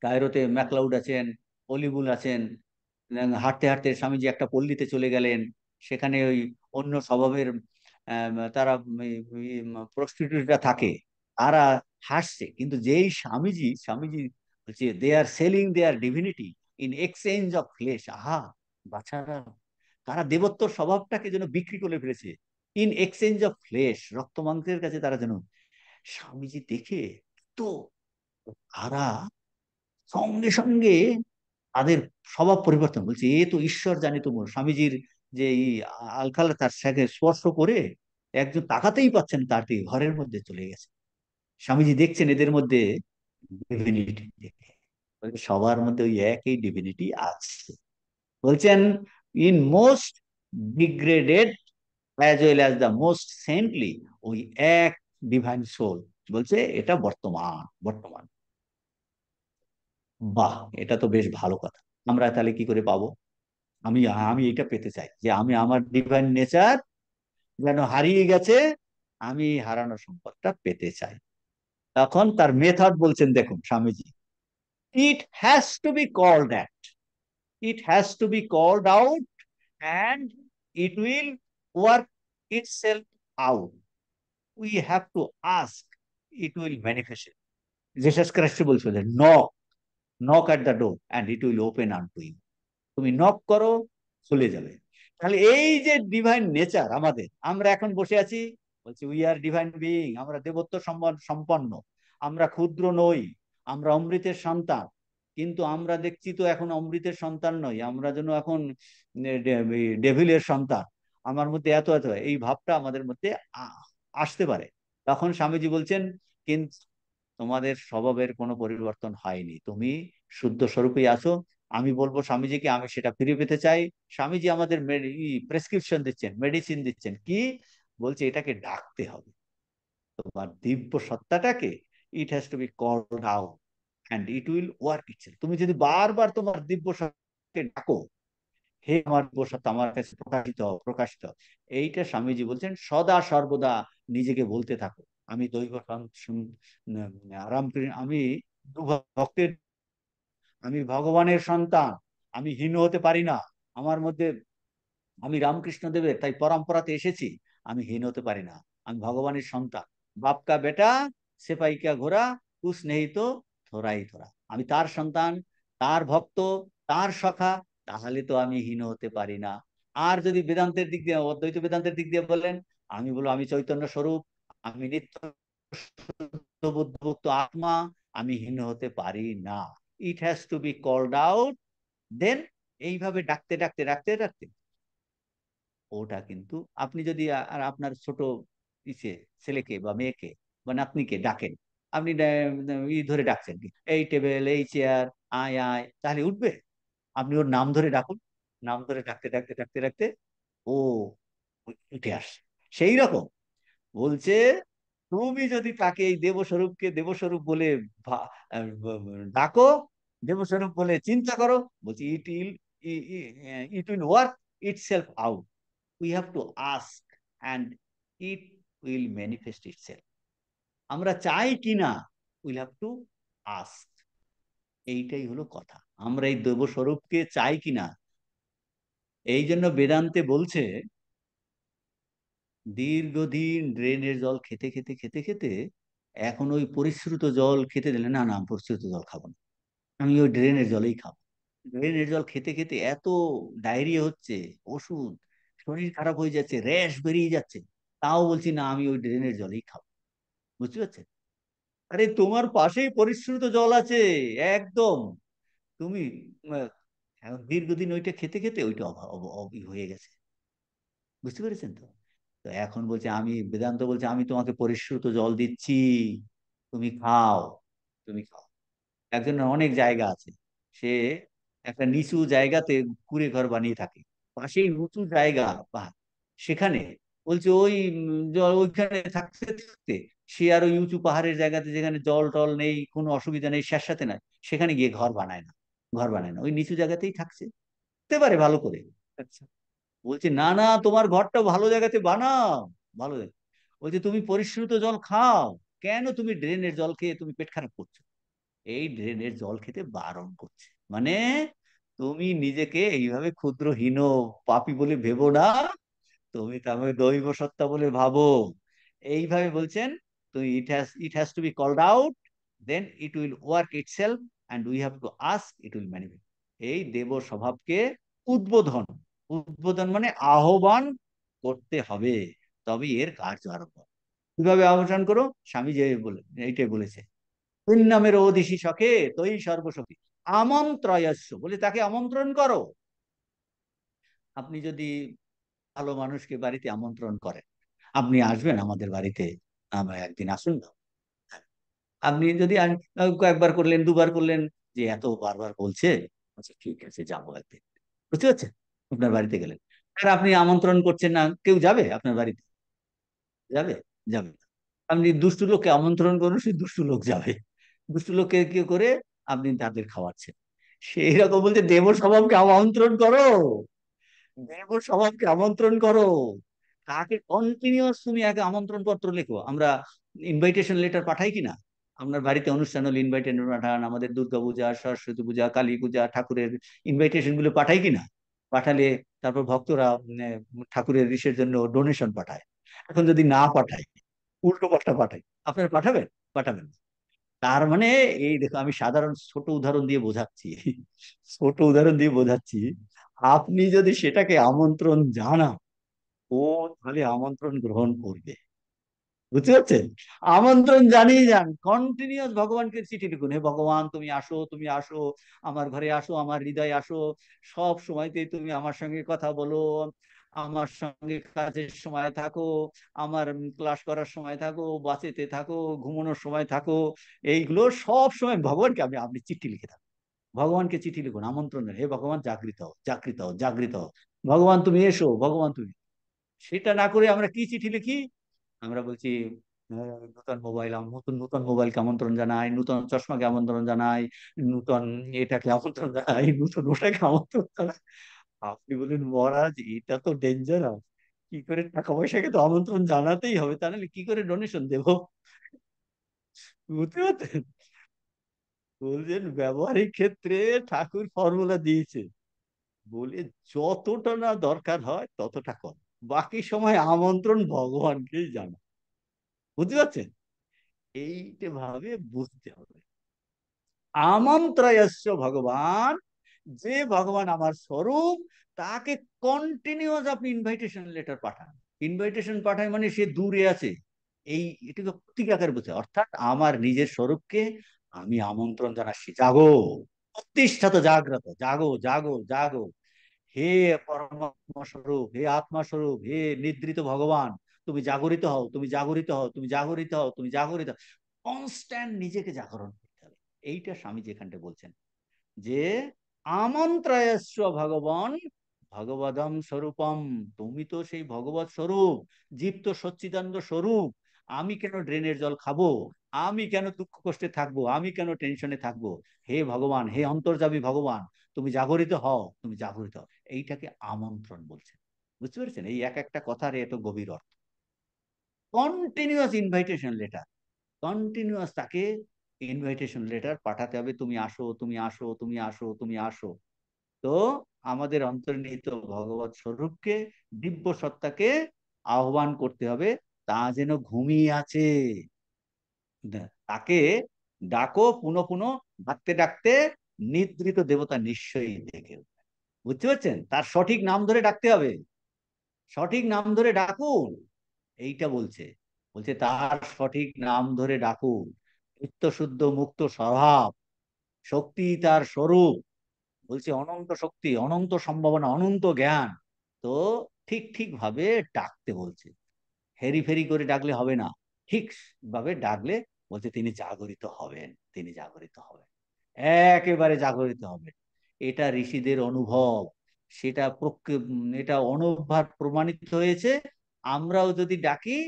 কায়রোতে ম্যাকলাউড আছেন, অলিবুল আছেন, হাঁটতে হাঁটতে স্বামীজি একটা পল্লীতে চলে গেলেন। সেখানে ওই অন্য স্বভাবের তারা প্রস্টিটিউটরা থাকে, তারা হাসছে, কিন্তু যেই স্বামীজি বলছে they are selling their divinity in exchange of flesh. আহা বাছারা, তারা দেবত্ব স্বভাবটাকে যেন বিক্রি করে ফেলেছে ইন এক্সচেঞ্জ অফ ফ্লেশ, রক্ত মাংসের কাছে তারা যেন। স্বামীজি দেখে তো তারা সঙ্গে সঙ্গে তাদের স্বভাব পরিবর্তন, বলছে এ তো ঈশ্বর জানি তো। স্বামীজির যে এই আলখাল্লা তার সাথে স্পর্শ করে একজন তাকাতেই পাচ্ছেন, তার দিকে ঘরের মধ্যে চলে গেছে। স্বামীজি দেখছেন এদের মধ্যে ডিভিনিটি, দেখে সবার মধ্যে ওই একই ডিভিনিটি আছে। বলছেন in most degraded as well as the most saintly, ওই এক ডিভাইন সোল। বলছে এটা বর্তমান, বর্তমান। বাহ, এটা তো বেশ ভালো কথা। আমরা তাহলে কি করে পাবো? আমি আমি এটা পেতে চাই যে আমি আমার ডিভাইন নেচার যেন হারিয়ে গেছে, আমি হারানো সম্পদটা পেতে চাই। তখন তার মেথড বলছেন, দেখুন Swamiji, it has to be called that, it has to be called out, and it will work itself out. We have to ask, it will manifest. Jesus Christ বলছিলেন, knock, knock at the door and it will open unto you. তুমি knock করো, খুলে যাবে। তাহলে এই যে divine nature আমাদের, আমরা এখন বসে আছি, বলছি উই আর ডিভাইন বিইং, আমরা দেবত্ব সম্পন্ন, আমরা ক্ষুদ্র নই, আমরা অমৃতের সন্তান। কিন্তু আমরা দেখছি তো এখন অমৃতের সন্তান নই, আমরা যেন এখন ডেভিলের সন্তান। আমার মধ্যে এত এত এই ভাবটা আমাদের মধ্যে আসতে পারে। তখন স্বামীজি বলছেন, কিন্তু তোমাদের স্বভাবের কোনো পরিবর্তন হয়নি, তুমি শুদ্ধ স্বরূপেই আছো। আমি বলবো স্বামীজিকে আমি সেটা ফিরে পেতে চাই। স্বামীজি আমাদের প্রেসক্রিপশন দিচ্ছেন, মেডিসিন দিচ্ছেন, কি বলছে? এটাকে ডাকতে হবে, তোমার দিব্য সত্তাটাকে। It has to be called out and it will work itself. তুমি যদি বারবার তোমার দিব্য সত্তাকে ডাকো, হে আমার দিব্য সত্তা আমার কাছে প্রকাশিত হও, প্রকাশিত হও। এইটা স্বামীজি বলছেন সদা সর্বদা নিজেকে বলতে থাকো। আমি দৈব আরাম, আমি ভক্তের, আমি ভগবানের সন্তান, আমি হীন হতে পারি না। আমার মধ্যে, আমি রামকৃষ্ণ দেবের তাই পরম্পরাতে এসেছি, আমি হীন হতে পারি না। আমি ভগবানের সন্তান, বাপ কা বেটা সেপাই কা ঘোড়া, কুছ নেই তো থোড়াই থোড়া। আমি তার সন্তান, তার ভক্ত, তার সখা, তাহলে তো আমি হীন হতে পারি না। আর যদি বেদান্তের দিক দিয়ে, অদ্বৈত বেদান্তের দিক দিয়ে বলেন, আমি বলো আমি চৈতন্য স্বরূপ, আমি নিত্য বুদ্ধভুক্ত আত্মা, আমি হীন হতে পারি না। It has to be called out, then এইভাবে ডাকতে ডাকতে ডাকতে ডাকতে ওটা কিন্তু, আপনি যদি আর আপনার ছোট ইসে ছেলেকে বা মেয়েকে বা নাতনিকে ডাকেন, আপনি ধরে ডাকছেন কি, এই টেবিল, এই চেয়ার, আয় আয়, তাহলে উঠবে? আপনি ওর নাম ধরে ডাকুন, নাম ধরে ডাকতে ডাকতে ডাকতে ডাকতে ও উঠে আসে। সেই রকম বলছে, তুমি যদি তাকে এই দেবস্বরূপকে দেবস্বরূপ বলে ডাকো, দেবস্বরূপ বলে চিন্তা করো, বলছি ইট will work itself out. We have to ask and it will manifest itself. আমরা চাই কিনা, উইল হ্যাভ টু আস্ক। এইটাই হলো কথা, আমরা এই দেবস্বরূপকে চাই কিনা। এই জন্য বেদান্তে বলছে, দীর্ঘদিন ড্রেনের জল খেতে খেতে খেতে খেতে এখন ওই পরিশ্রুত জল খেতে দিলে, না না পরিশ্রুত জল খাবো না, আমি ওই ড্রেনের জলেই খাবো। ড্রেনের জল খেতে খেতে এত ডায়রিয়া হচ্ছে, ওষুধ, শরীর খারাপ হয়ে যাচ্ছে, র্যাশ বেরিয়ে যাচ্ছে, তাও বলছি না আমি ওই ড্রেনের জলেই খাবো। বুঝতে পারছেন? আরে তোমার পাশেই পরিশ্রুত জল আছে, একদম। তুমি দীর্ঘদিন ওইটা খেতে খেতে ওইটা হয়ে গেছে। বুঝতে পেরেছেন তো? তো এখন বলছে, আমি বেদান্ত বলছে আমি তোমাকে পরিশ্রুত জল দিচ্ছি, তুমি খাও, তুমি খাও। একজনের অনেক জায়গা আছে, সে একটা নিচু জায়গাতে কুঁড়ে ঘর বানিয়ে থাকে, পাশেই উঁচু জায়গা পাহাড়, সেখানে বলছে ওই ওইখানে থাকতে থাকতে সে আর ওই উঁচু পাহাড়ের জায়গাতে যেখানে জল টল নেই, কোনো অসুবিধা নেই, স্যাঁতস্যাঁতে নাই, সেখানে গিয়ে ঘর বানায় না, ঘর বানায় না, ওই নিচু জায়গাতেই থাকছে, থাকতে পারে ভালো করে। আচ্ছা, বলছে না না, তোমার ঘরটা ভালো জায়গাতে বানাও, ভালো জায়গা। বলছে তুমি পরিশ্রুত জল খাও, কেন তুমি ড্রেনের জল খেয়ে তুমি পেট খারাপ করছো? এই ড্রেনের জল খেতে বারণ করছে, মানে তুমি নিজেকে এইভাবে ক্ষুদ্রহীন পাপী বলে ভেবো না, তুমি তাহলে দৈব সত্তা বলে ভাবো, এইভাবে বলছেন। তো it has to be called out, then it will work itself, and we have to ask, it will manifest. এই দেব স্বভাবকে উদ্বোধন, উদ্বোধন মানে আহ্বান করতে হবে, তবে এর কার্য আরম্ভ হবে। কিভাবে আহ্বান করো? স্বামী যে বলে, এইটাই বলেছে, তিন নামের অধিশী সখে তৈ সর্বসখী আমন্ত্রয়স্য, বলে তাকে আমন্ত্রণ করো। আপনি যদি ভালো মানুষকে বাড়িতে আমন্ত্রণ করেন, আপনি আসবেন আমাদের বাড়িতে, আমরা একদিন আসুন না, আপনি যদি কয়েকবার করলেন, দুবার করলেন, যে এত বারবার বলছে, আচ্ছা ঠিক আছে যাবো একদিন, বুঝতে পারছেন, আপনার বাড়িতে গেলেন, আর আপনি আমন্ত্রণ করছেন না, কেউ যাবে আপনার বাড়িতে? যাবে? যাবে না। আপনি দুষ্টু লোককে আমন্ত্রণ করুন, সেই দুষ্টু লোক যাবে, দুষ্টু লোককে কি করে আপনি তাদের খাওয়াচ্ছেন, সেই রকম বলতে দেব স্বভাবকে আমন্ত্রণ করো, দেব স্বভাবকে আমন্ত্রণ করো, তাকে কন্টিনিউয়াস তুমি আগে আমন্ত্রণ পত্র লেখো, আমরা ইনভাইটেশন লেটার পাঠাই কিনা? আপনার বাড়িতে অনুষ্ঠান হলে ইনভাইটেশন পাঠান, আমাদের দুর্গা পূজা, সরস্বতী পূজা, কালী পূজা, ঠাকুরের ইনভাইটেশন গুলো পাঠাই কিনা? পাঠালে তারপর ভক্তরা ঠাকুরের ইসের জন্য ডোনেশন পাঠায়। এখন যদি না পাঠাই, উল্টো পাল্টা পাঠাই, আপনারা পাঠাবেন? পাঠাবেন না। তার মানে, এই দেখো আমি সাধারণ ছোট উদাহরণ দিয়ে বোঝাচ্ছি, ছোট উদাহরণ দিয়ে বোঝাচ্ছি, আপনি যদি সেটাকে আমন্ত্রণ জানান, ও তাহলে আমন্ত্রণ গ্রহণ করবে, বুঝতে পারছেন? আমন্ত্রণ জানিয়ে যান, কন্টিনিউয়াস ভগবানকে চিঠি লিখুন, হে ভগবান তুমি আসো, তুমি আসো, আমার ঘরে আসো, আমার হৃদয়ে আসো, সব সময়তে তুমি আমার সঙ্গে কথা বলো, আমার সঙ্গে কাজের সময় থাকো, আমার ক্লাস করার সময় থাকো, বাঁচেতে থাকো, ঘুমানোর সময় থাকো, এইগুলো সব সময় ভগবানকে আপনি চিঠি লিখে থাকুন, ভগবানকে চিঠি লিখুন আমন্ত্রণের, হে ভগবান জাগৃত হও, জাগৃত হও, জাগৃত হও, ভগবান তুমি এসো, ভগবান তুমি। সেটা না করে আমরা কি চিঠি লিখি? আমরা বলছি নতুন মোবাইল, নতুন নতুন মোবাইলকে আমন্ত্রণ জানাই, নতুন চশমাকে আমন্ত্রণ জানাই, নতুন এটাকে আমন্ত্রণ জানাই, নতুন ওটাকে আমন্ত্রণ জানাই। আপনি বলেন মহারাজ এটা তো ডেঞ্জারাস, কি করে টাকা পয়সাকে তো আমন্ত্রণ জানাতেই হবে, তাহলে কি করে ডোনেশন দেব? বুঝতে পারছেন? বলছেন ব্যবহারিক ক্ষেত্রে ঠাকুর ফর্মুলা দিয়েছে, বলে যতটা না দরকার হয় ততটা কর, বাকি সময় আমন্ত্রণ ভগবানকেই জানা, বুঝতে পারছেন? এইটা ভাবে বুঝতে হবে। আমন্ত্রয়স্য ভগবান, যে ভগবান আমার স্বরূপ, তাকে কন্টিনিউয়াস আপনি ইনভাইটেশন লেটার পাঠান। ইনভাইটেশন পাঠায় মানে সে দূরে আছে, এই এটাকে প্রতীক আকারে বোঝায়, অর্থাৎ আমার নিজের স্বরূপকে আমি আমন্ত্রণ জানাচ্ছি, জাগো, প্রতিষ্ঠাত জাগ্রত, জাগো জাগো জাগো, হে পরমাত্মা স্বরূপ, হে আত্মা স্বরূপ, হে নিদ্রিত ভগবান, তুমি জাগরিত হও, তুমি জাগরিত হও, তুমি জাগরিত হও, তুমি জাগরিত হও। কনস্ট্যান্ট নিজেকে জাগরণ করতে হবে। এইটা স্বামী যেখানটা বলছেন, যে আমন্ত্রয়স্য ভগবান ভগবদম স্বরূপম, তুমি তো সেই ভগবত স্বরূপ, জীব তো সচ্চিদানন্দ স্বরূপ, আমি কেন ড্রেনের জল খাবো, আমি কেন দুঃখ কষ্টে থাকবো, আমি কেন টেনশনে থাকবো, হে ভগবান, হে অন্তর্যামী ভগবান, তুমি জাগরিত হও, তুমি জাগরিত হও। এইটাকে আমন্ত্রণ বলছেন, বুঝতে পেরেছেন? এই এক একটা কথার এত গভীর অর্থ। কন্টিনিউয়াস ইনভাইটেশন লেটার, কন্টিনিউয়াস তাকে ইনভাইটেশন লেটার পাঠাতে হবে, তুমি আসো, তুমি আসো, তুমি আসো, তুমি আসো। তো আমাদের অন্তর্নিহিত ভগবত স্বরূপকে, দিব্য সত্তাকে আহ্বান করতে হবে, তা যেন ঘুমিয়ে আছে, তাকে ডাকো, পুনঃ পুনঃ ডাকতে ডাকতে নিদ্রিত দেবতা নিশ্চয়ই দেখে উঠবে। বুঝতে পারছেন? তার সঠিক নাম ধরে ডাকতে হবে, সঠিক নাম ধরে ডাকুন, এইটা বলছে, বলছে তার সঠিক নাম ধরে ডাকুন, নিত্য শুদ্ধ মুক্ত স্বভাব, শক্তি তার স্বরূপ, বলছে অনন্ত শক্তি, অনন্ত সম্ভাবনা, অনন্ত জ্ঞান। তো ঠিক ঠিক ভাবে ডাকতে বলছে। হেরি ফেরি করে ডাকলে হবে না, ঠিক ভাবে ডাকলে বলছে তিনি জাগরিত হবেন, তিনি জাগরিত হবেন, একেবারে জাগরিত হবেন। এটা ঋষিদের অনুভব, সেটা এটা অনুভব প্রমাণিত হয়েছে। আমরাও যদি ডাকি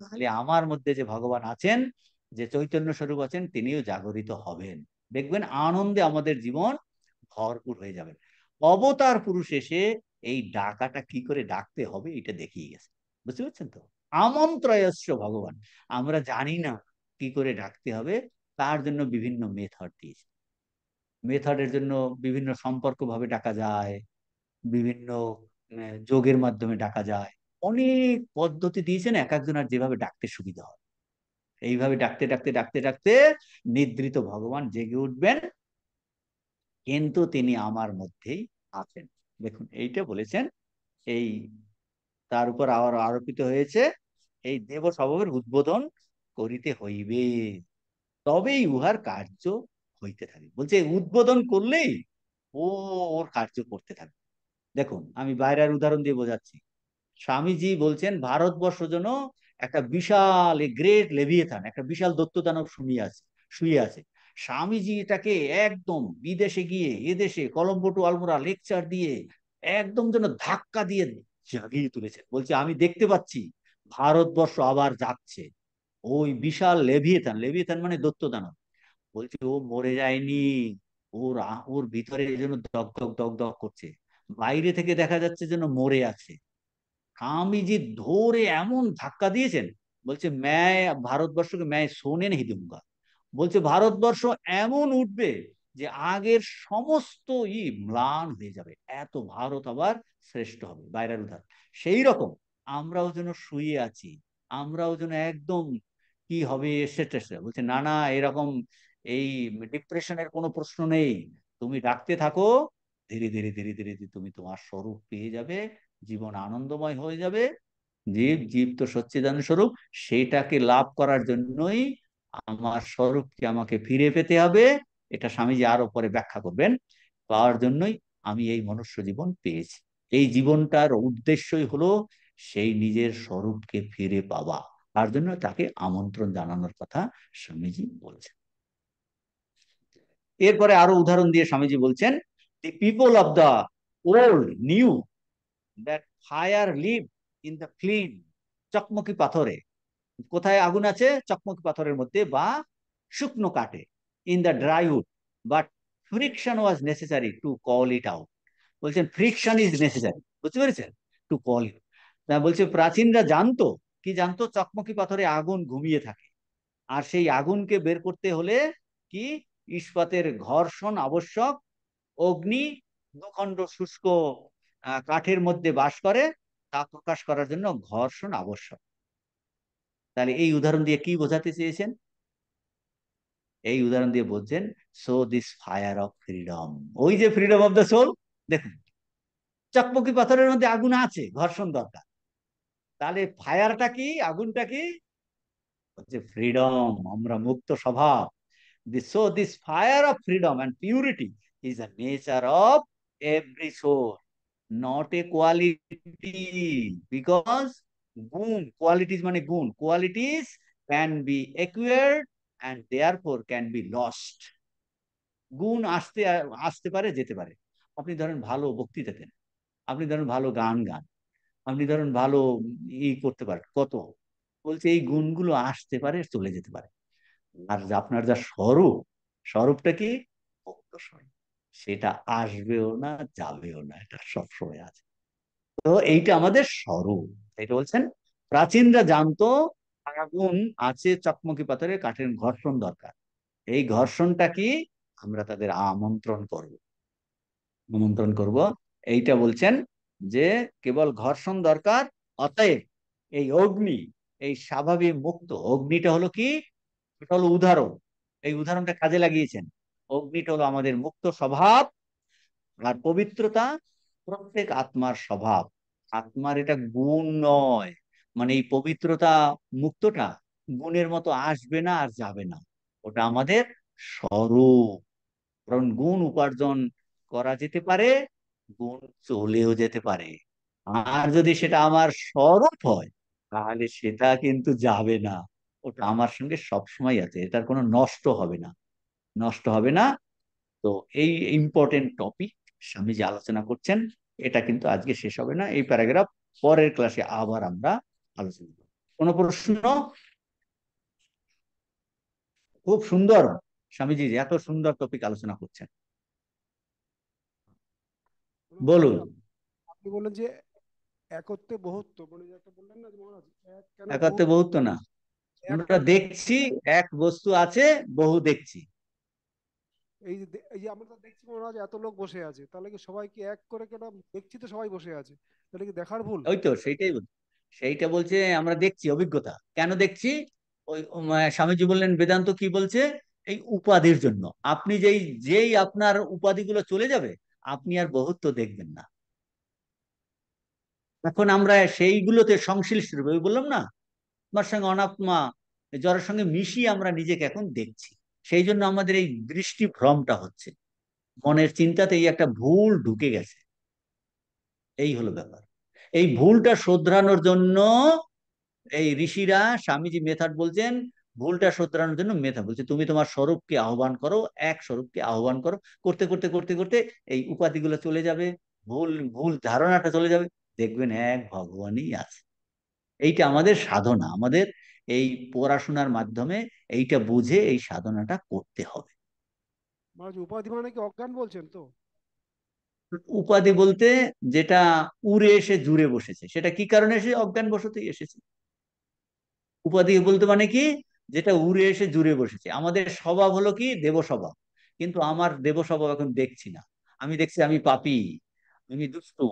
তাহলে আমার মধ্যে যে ভগবান আছেন, যে চৈতন্য স্বরূপ আছেন, তিনিও জাগরিত হবেন। দেখবেন আনন্দে আমাদের জীবন ভরপুর হয়ে যাবে। অবতার পুরুষ এসে এই ডাকাটা কি করে ডাকতে হবে এটা দেখিয়ে গেছে। বুঝতে পারছেন তো? আমন্ত্রয়স্য ভগবান। আমরা জানি না কি করে ডাকতে হবে, তার জন্য বিভিন্ন মেথড দিয়েছে। মেথডের জন্য বিভিন্ন সম্পর্ক ভাবে ডাকা যায়, বিভিন্ন যোগের মাধ্যমে ডাকা যায়, অনেক পদ্ধতি দিয়েছেন, এক একজনের যেভাবে ডাকতে সুবিধা হয়। এইভাবে ডাকতে ডাকতে ডাকতে ডাকতে নিদ্রিত ভগবান জেগে উঠবেন, কিন্তু তিনি আমার মধ্যেই আছেন। দেখুন এইটা বলেছেন। এই তার উপর আবার আরোপিত হয়েছে, এই দেব স্বভাবের উদ্বোধন করিতে হইবে, তবেই উহার কার্য হইতে থাকে। বলছে উদ্বোধন করলেই ও ওর কার্য করতে থাকবে। দেখুন আমি বাইরের উদাহরণ দিয়ে বোঝাচ্ছি। স্বামীজি বলছেন ভারতবর্ষ যেন একটা বিশাল গ্রেট লেভিয়েথান, একটা বিশাল দৈত্যদানব শুয়ে আছে। স্বামীজি এটাকে একদম বিদেশে গিয়ে এদেশে কলম্বো টু আলমোড়া লেকচার দিয়ে একদম যেন ধাক্কা দিয়ে জাগিয়ে তুলেছেন। বলছে আমি দেখতে পাচ্ছি ভারতবর্ষ আবার যাচ্ছে। ওই বিশাল লেভিয়েথান, লেভিয়েথান মানে দৈত্যদানব, বলছে ও মরে যায়নি, ওর ভিতরে যেন দগ দগ দগ দগ করছে, বাইরে থেকে দেখা যাচ্ছে যেন মরে আছে। স্বামীজি ধরে এমন ধাক্কা দিয়েছেন, বলছে ভারতবর্ষকে ম্যায় সোনে नहीं दूंगा। বলছে ভারতবর্ষ এমন উঠবে যে আগের সমস্ত ম্লান হয়ে যাবে, এত ভারত আবার শ্রেষ্ঠ হবে। বাইরের উদাহরণ সেই রকম আমরাও যেন শুয়ে আছি, আমরাও যেন একদম কি হবে সেটা সেটা বলছে না না, এরকম এই ডিপ্রেশনের কোনো প্রশ্ন নেই। তুমি ডাকতে থাকো, ধীরে ধীরে ধীরে ধীরে ধীরে তুমি তোমার স্বরূপ পেয়ে যাবে, জীবন আনন্দময় হয়ে যাবে। জীব জীব তো সচ্চিদানন্দ স্বরূপ, সেইটাকে লাভ করার জন্যই আমার স্বরূপকে আমাকে ফিরে পেতে হবে। এটা স্বামীজি আরো পরে ব্যাখ্যা করবেন। পাওয়ার জন্যই আমি এই মনুষ্য জীবন পেয়েছি। এই জীবনটার উদ্দেশ্যই হলো সেই নিজের স্বরূপকে ফিরে পাওয়া। তার জন্য তাকে আমন্ত্রণ জানানোর কথা স্বামীজি বলছেন। এরপরে আরো উদাহরণ দিয়ে স্বামীজি বলছেন, the people of the old knew that fire live in the clean. চকমকি পাথরে কোথায় আগুন আছে? চকমকি পাথরের মধ্যে বা শুকনো কাঠে, in the dry wood, but friction was necessary to call it out. বলছেন ফ্রিকশন ইজ নেসেসারি, বুঝতে পেরেছেন, টু কল ইট। বলছে প্রাচীনরা জানতো, কি জানতো? চকমকি পাথরে আগুন ঘুমিয়ে থাকে, আর সেই আগুনকে বের করতে হলে কি ইস্পাতের ঘর্ষণ আবশ্যক। অগ্নি দুখণ্ড শুষ্ক কাঠের মধ্যে বাস করে, তা প্রকাশ করার জন্য ঘর্ষণ আবশ্যক। তাহলে এই উদাহরণ দিয়ে কি বোঝাতে চেয়েছেন? এই উদাহরণ দিয়ে বলছেন so this fire of freedom, ওই যে ফ্রিডম অফ দ্য সোল। দেখুন চকমকি পাথরের মধ্যে আগুন আছে, ঘর্ষণ দরকার, তাহলে ফায়ারটা কি, আগুনটা কি? হচ্ছে ফ্রিডম, আমরা মুক্ত স্বভাব। So this fire of freedom and purity is the nature of every soul, not a quality. Because qualities মানে গুণ, qualities can be acquired and therefore can be lost. গুণ আসতে আসতে পারে, যেতে পারে। আপনি ধরেন ভালো বক্তৃতা দেন, আপনি ধরেন ভালো গান গান, আপনি ধরেন ভালো করতে পারেন কত, বলছে এই গুণগুলো আসতে পারে, চলে যেতে পারে। আর আপনার যা স্বরূপ, স্বরূপটা কি? মুক্ত স্বরূপ, সেটা আসবেও না, যাবেও না, এটা সবসময় আছে। তো এইটা আমাদের স্বরূপ। এটা বলছেন প্রাচীনরা জানতো আগুন আছে চকমকি পাথরে, কাঠের ঘর্ষণ দরকার। এই ঘর্ষণটা কি? আমরা তাদের আমন্ত্রণ করব, আমন্ত্রণ করব। এইটা বলছেন যে কেবল ঘর্ষণ দরকার। অতএব এই অগ্নি, এই স্বাভাবিক মুক্ত অগ্নিটা হলো কি? এটা হলো উদাহরণ, এই উদাহরণটা কাজে লাগিয়েছেন। অগ্নিটা হলো আমাদের মুক্ত স্বভাব, আর পবিত্রতা প্রত্যেক আত্মার স্বভাব। আত্মার এটা গুণ নয়, মানে এই পবিত্রতা মুক্তটা গুণের মতো আসবে না আর যাবে না, ওটা আমাদের স্বরূপ। কারণ গুণ উপার্জন করা যেতে পারে, গুণ চলেও যেতে পারে। আর যদি সেটা আমার স্বরূপ হয়, তাহলে সেটা কিন্তু যাবে না। ওটা আমার সঙ্গে সবসময় আছে, এটার কোনো নষ্ট হবে না, নষ্ট হবে না। তো এই ইম্পর্টেন্ট টপিক স্বামীজি আলোচনা করছেন, এটা কিন্তু আজকে শেষ হবে না, এই প্যারাগ্রাফ পরের ক্লাসে আবার আমরা আলোচনা করব। কোনো প্রশ্ন? খুব সুন্দর, স্বামীজি এত সুন্দর টপিক আলোচনা করছেন। বলুন। মহারাজ, আপনি বললেন যে একত্বে বহুত্ব, মানে যে একটা বললেন না যে মহারাজ, এক কেন বহু? একাত্মে বহুত না, এক আমরা কেন? দেখছি, এক বস্তু আছে, বহু দেখছি। এই যে আমরা তো দেখছি মহারাজ, এত লোক বসে আছে, তাহলে কি সবাই কি এক করে কেন? দেখছি তো সবাই বসে আছে, তাহলে কি দেখার ভুল? ওই তো সেইটাই সেইটা বলছে, আমরা দেখছি, অভিজ্ঞতা কেন দেখছি? ওই স্বামীজি বললেন, বেদান্ত কি বলছে? এই উপাধির জন্য। আপনি যেই যেই আপনার উপাধিগুলো চলে যাবে, আপনি আর বহুত্ব দেখবেন না। এখন আমরা সেইগুলোতে সংশ্লিষ্ট রূপে, ওই বললাম না, তোমার সঙ্গে অনাত্মা জড়ের সঙ্গে মিশিয়ে আমরা নিজেকে এখন দেখছি। সেই জন্য আমাদের এই দৃষ্টি ভ্রমটা হচ্ছে, মনের চিন্তাতে এই একটা ভুল ঢুকে গেছে। এই হলো ব্যাপার। এই ভুলটা শোধরানোর জন্য এই ঋষিরা, স্বামীজি মেথড বলছেন, ভুলটা শোধরানোর জন্য মেথড বলছে, তুমি তোমার স্বরূপকে আহ্বান করো, এক স্বরূপকে আহ্বান করো। করতে করতে করতে করতে এই উপাধিগুলো চলে যাবে, ভুল ভুল ধারণাটা চলে যাবে, দেখবেন এক ভগবানই আছে। এইটা আমাদের সাধনা, আমাদের এই পড়াশোনার মাধ্যমে এইটা বুঝে এই সাধনাটা করতে হবে। মহারাজ, উপাধি মানে কি অজ্ঞান বলছেন তো? উপাধি বলতে যেটা উড়ে এসে জুড়ে বসেছে, সেটা কি কারণে এসে? অজ্ঞান বশতই এসেছে। উপাধি বলতে মানে কি? যেটা উড়ে এসে জুড়ে বসেছে। আমাদের স্বভাব হলো কি? দেব স্বভাব। কিন্তু আমার দেব স্বভাব এখন দেখছি না। আমি দেখছি আমি পাপী, আমি দুষ্টু,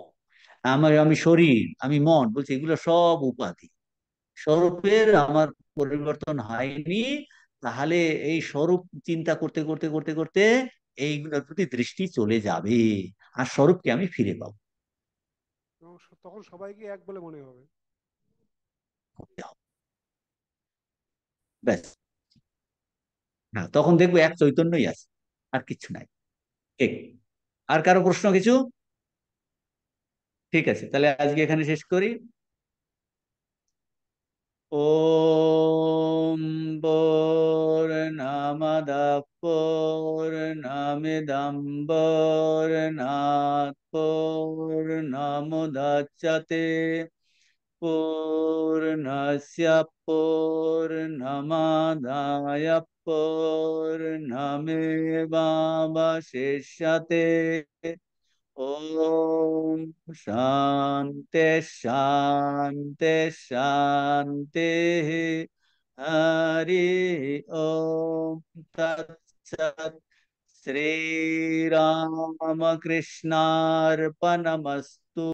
আমি শরীর, আমি মন, বলছি এগুলো সব উপাধি। স্বরূপের আমার পরিবর্তন হয়নি। তাহলে এই স্বরূপ চিন্তা করতে করতে করতে করতে এইগুলোর প্রতি দৃষ্টি চলে যাবে, আর স্বরূপকে আমি ফিরে পাবো। এবং তখন সবাইকে এক বলে মনে হবে। করতে হবে। ব্যাস। হ্যাঁ, তখন দেখবো এক চৈতন্যই আছে, আর কিছু নাই। ঠিক। আর কারো প্রশ্ন কিছু? ঠিক আছে, তাহলে আজকে এখানে শেষ করি। ওম পূর্ণমাদাঃ পূর্ণমিদং পূর্ণাৎ পূর্ণমুদচ্যতে পূর্ণস্য পূর্ণমাদায় পূর্ণমেবাবশিষ্যতে। ओम शांति शांति शांति। हरि ओम तत्सत। श्री राम कृष्णार्पणमस्तु।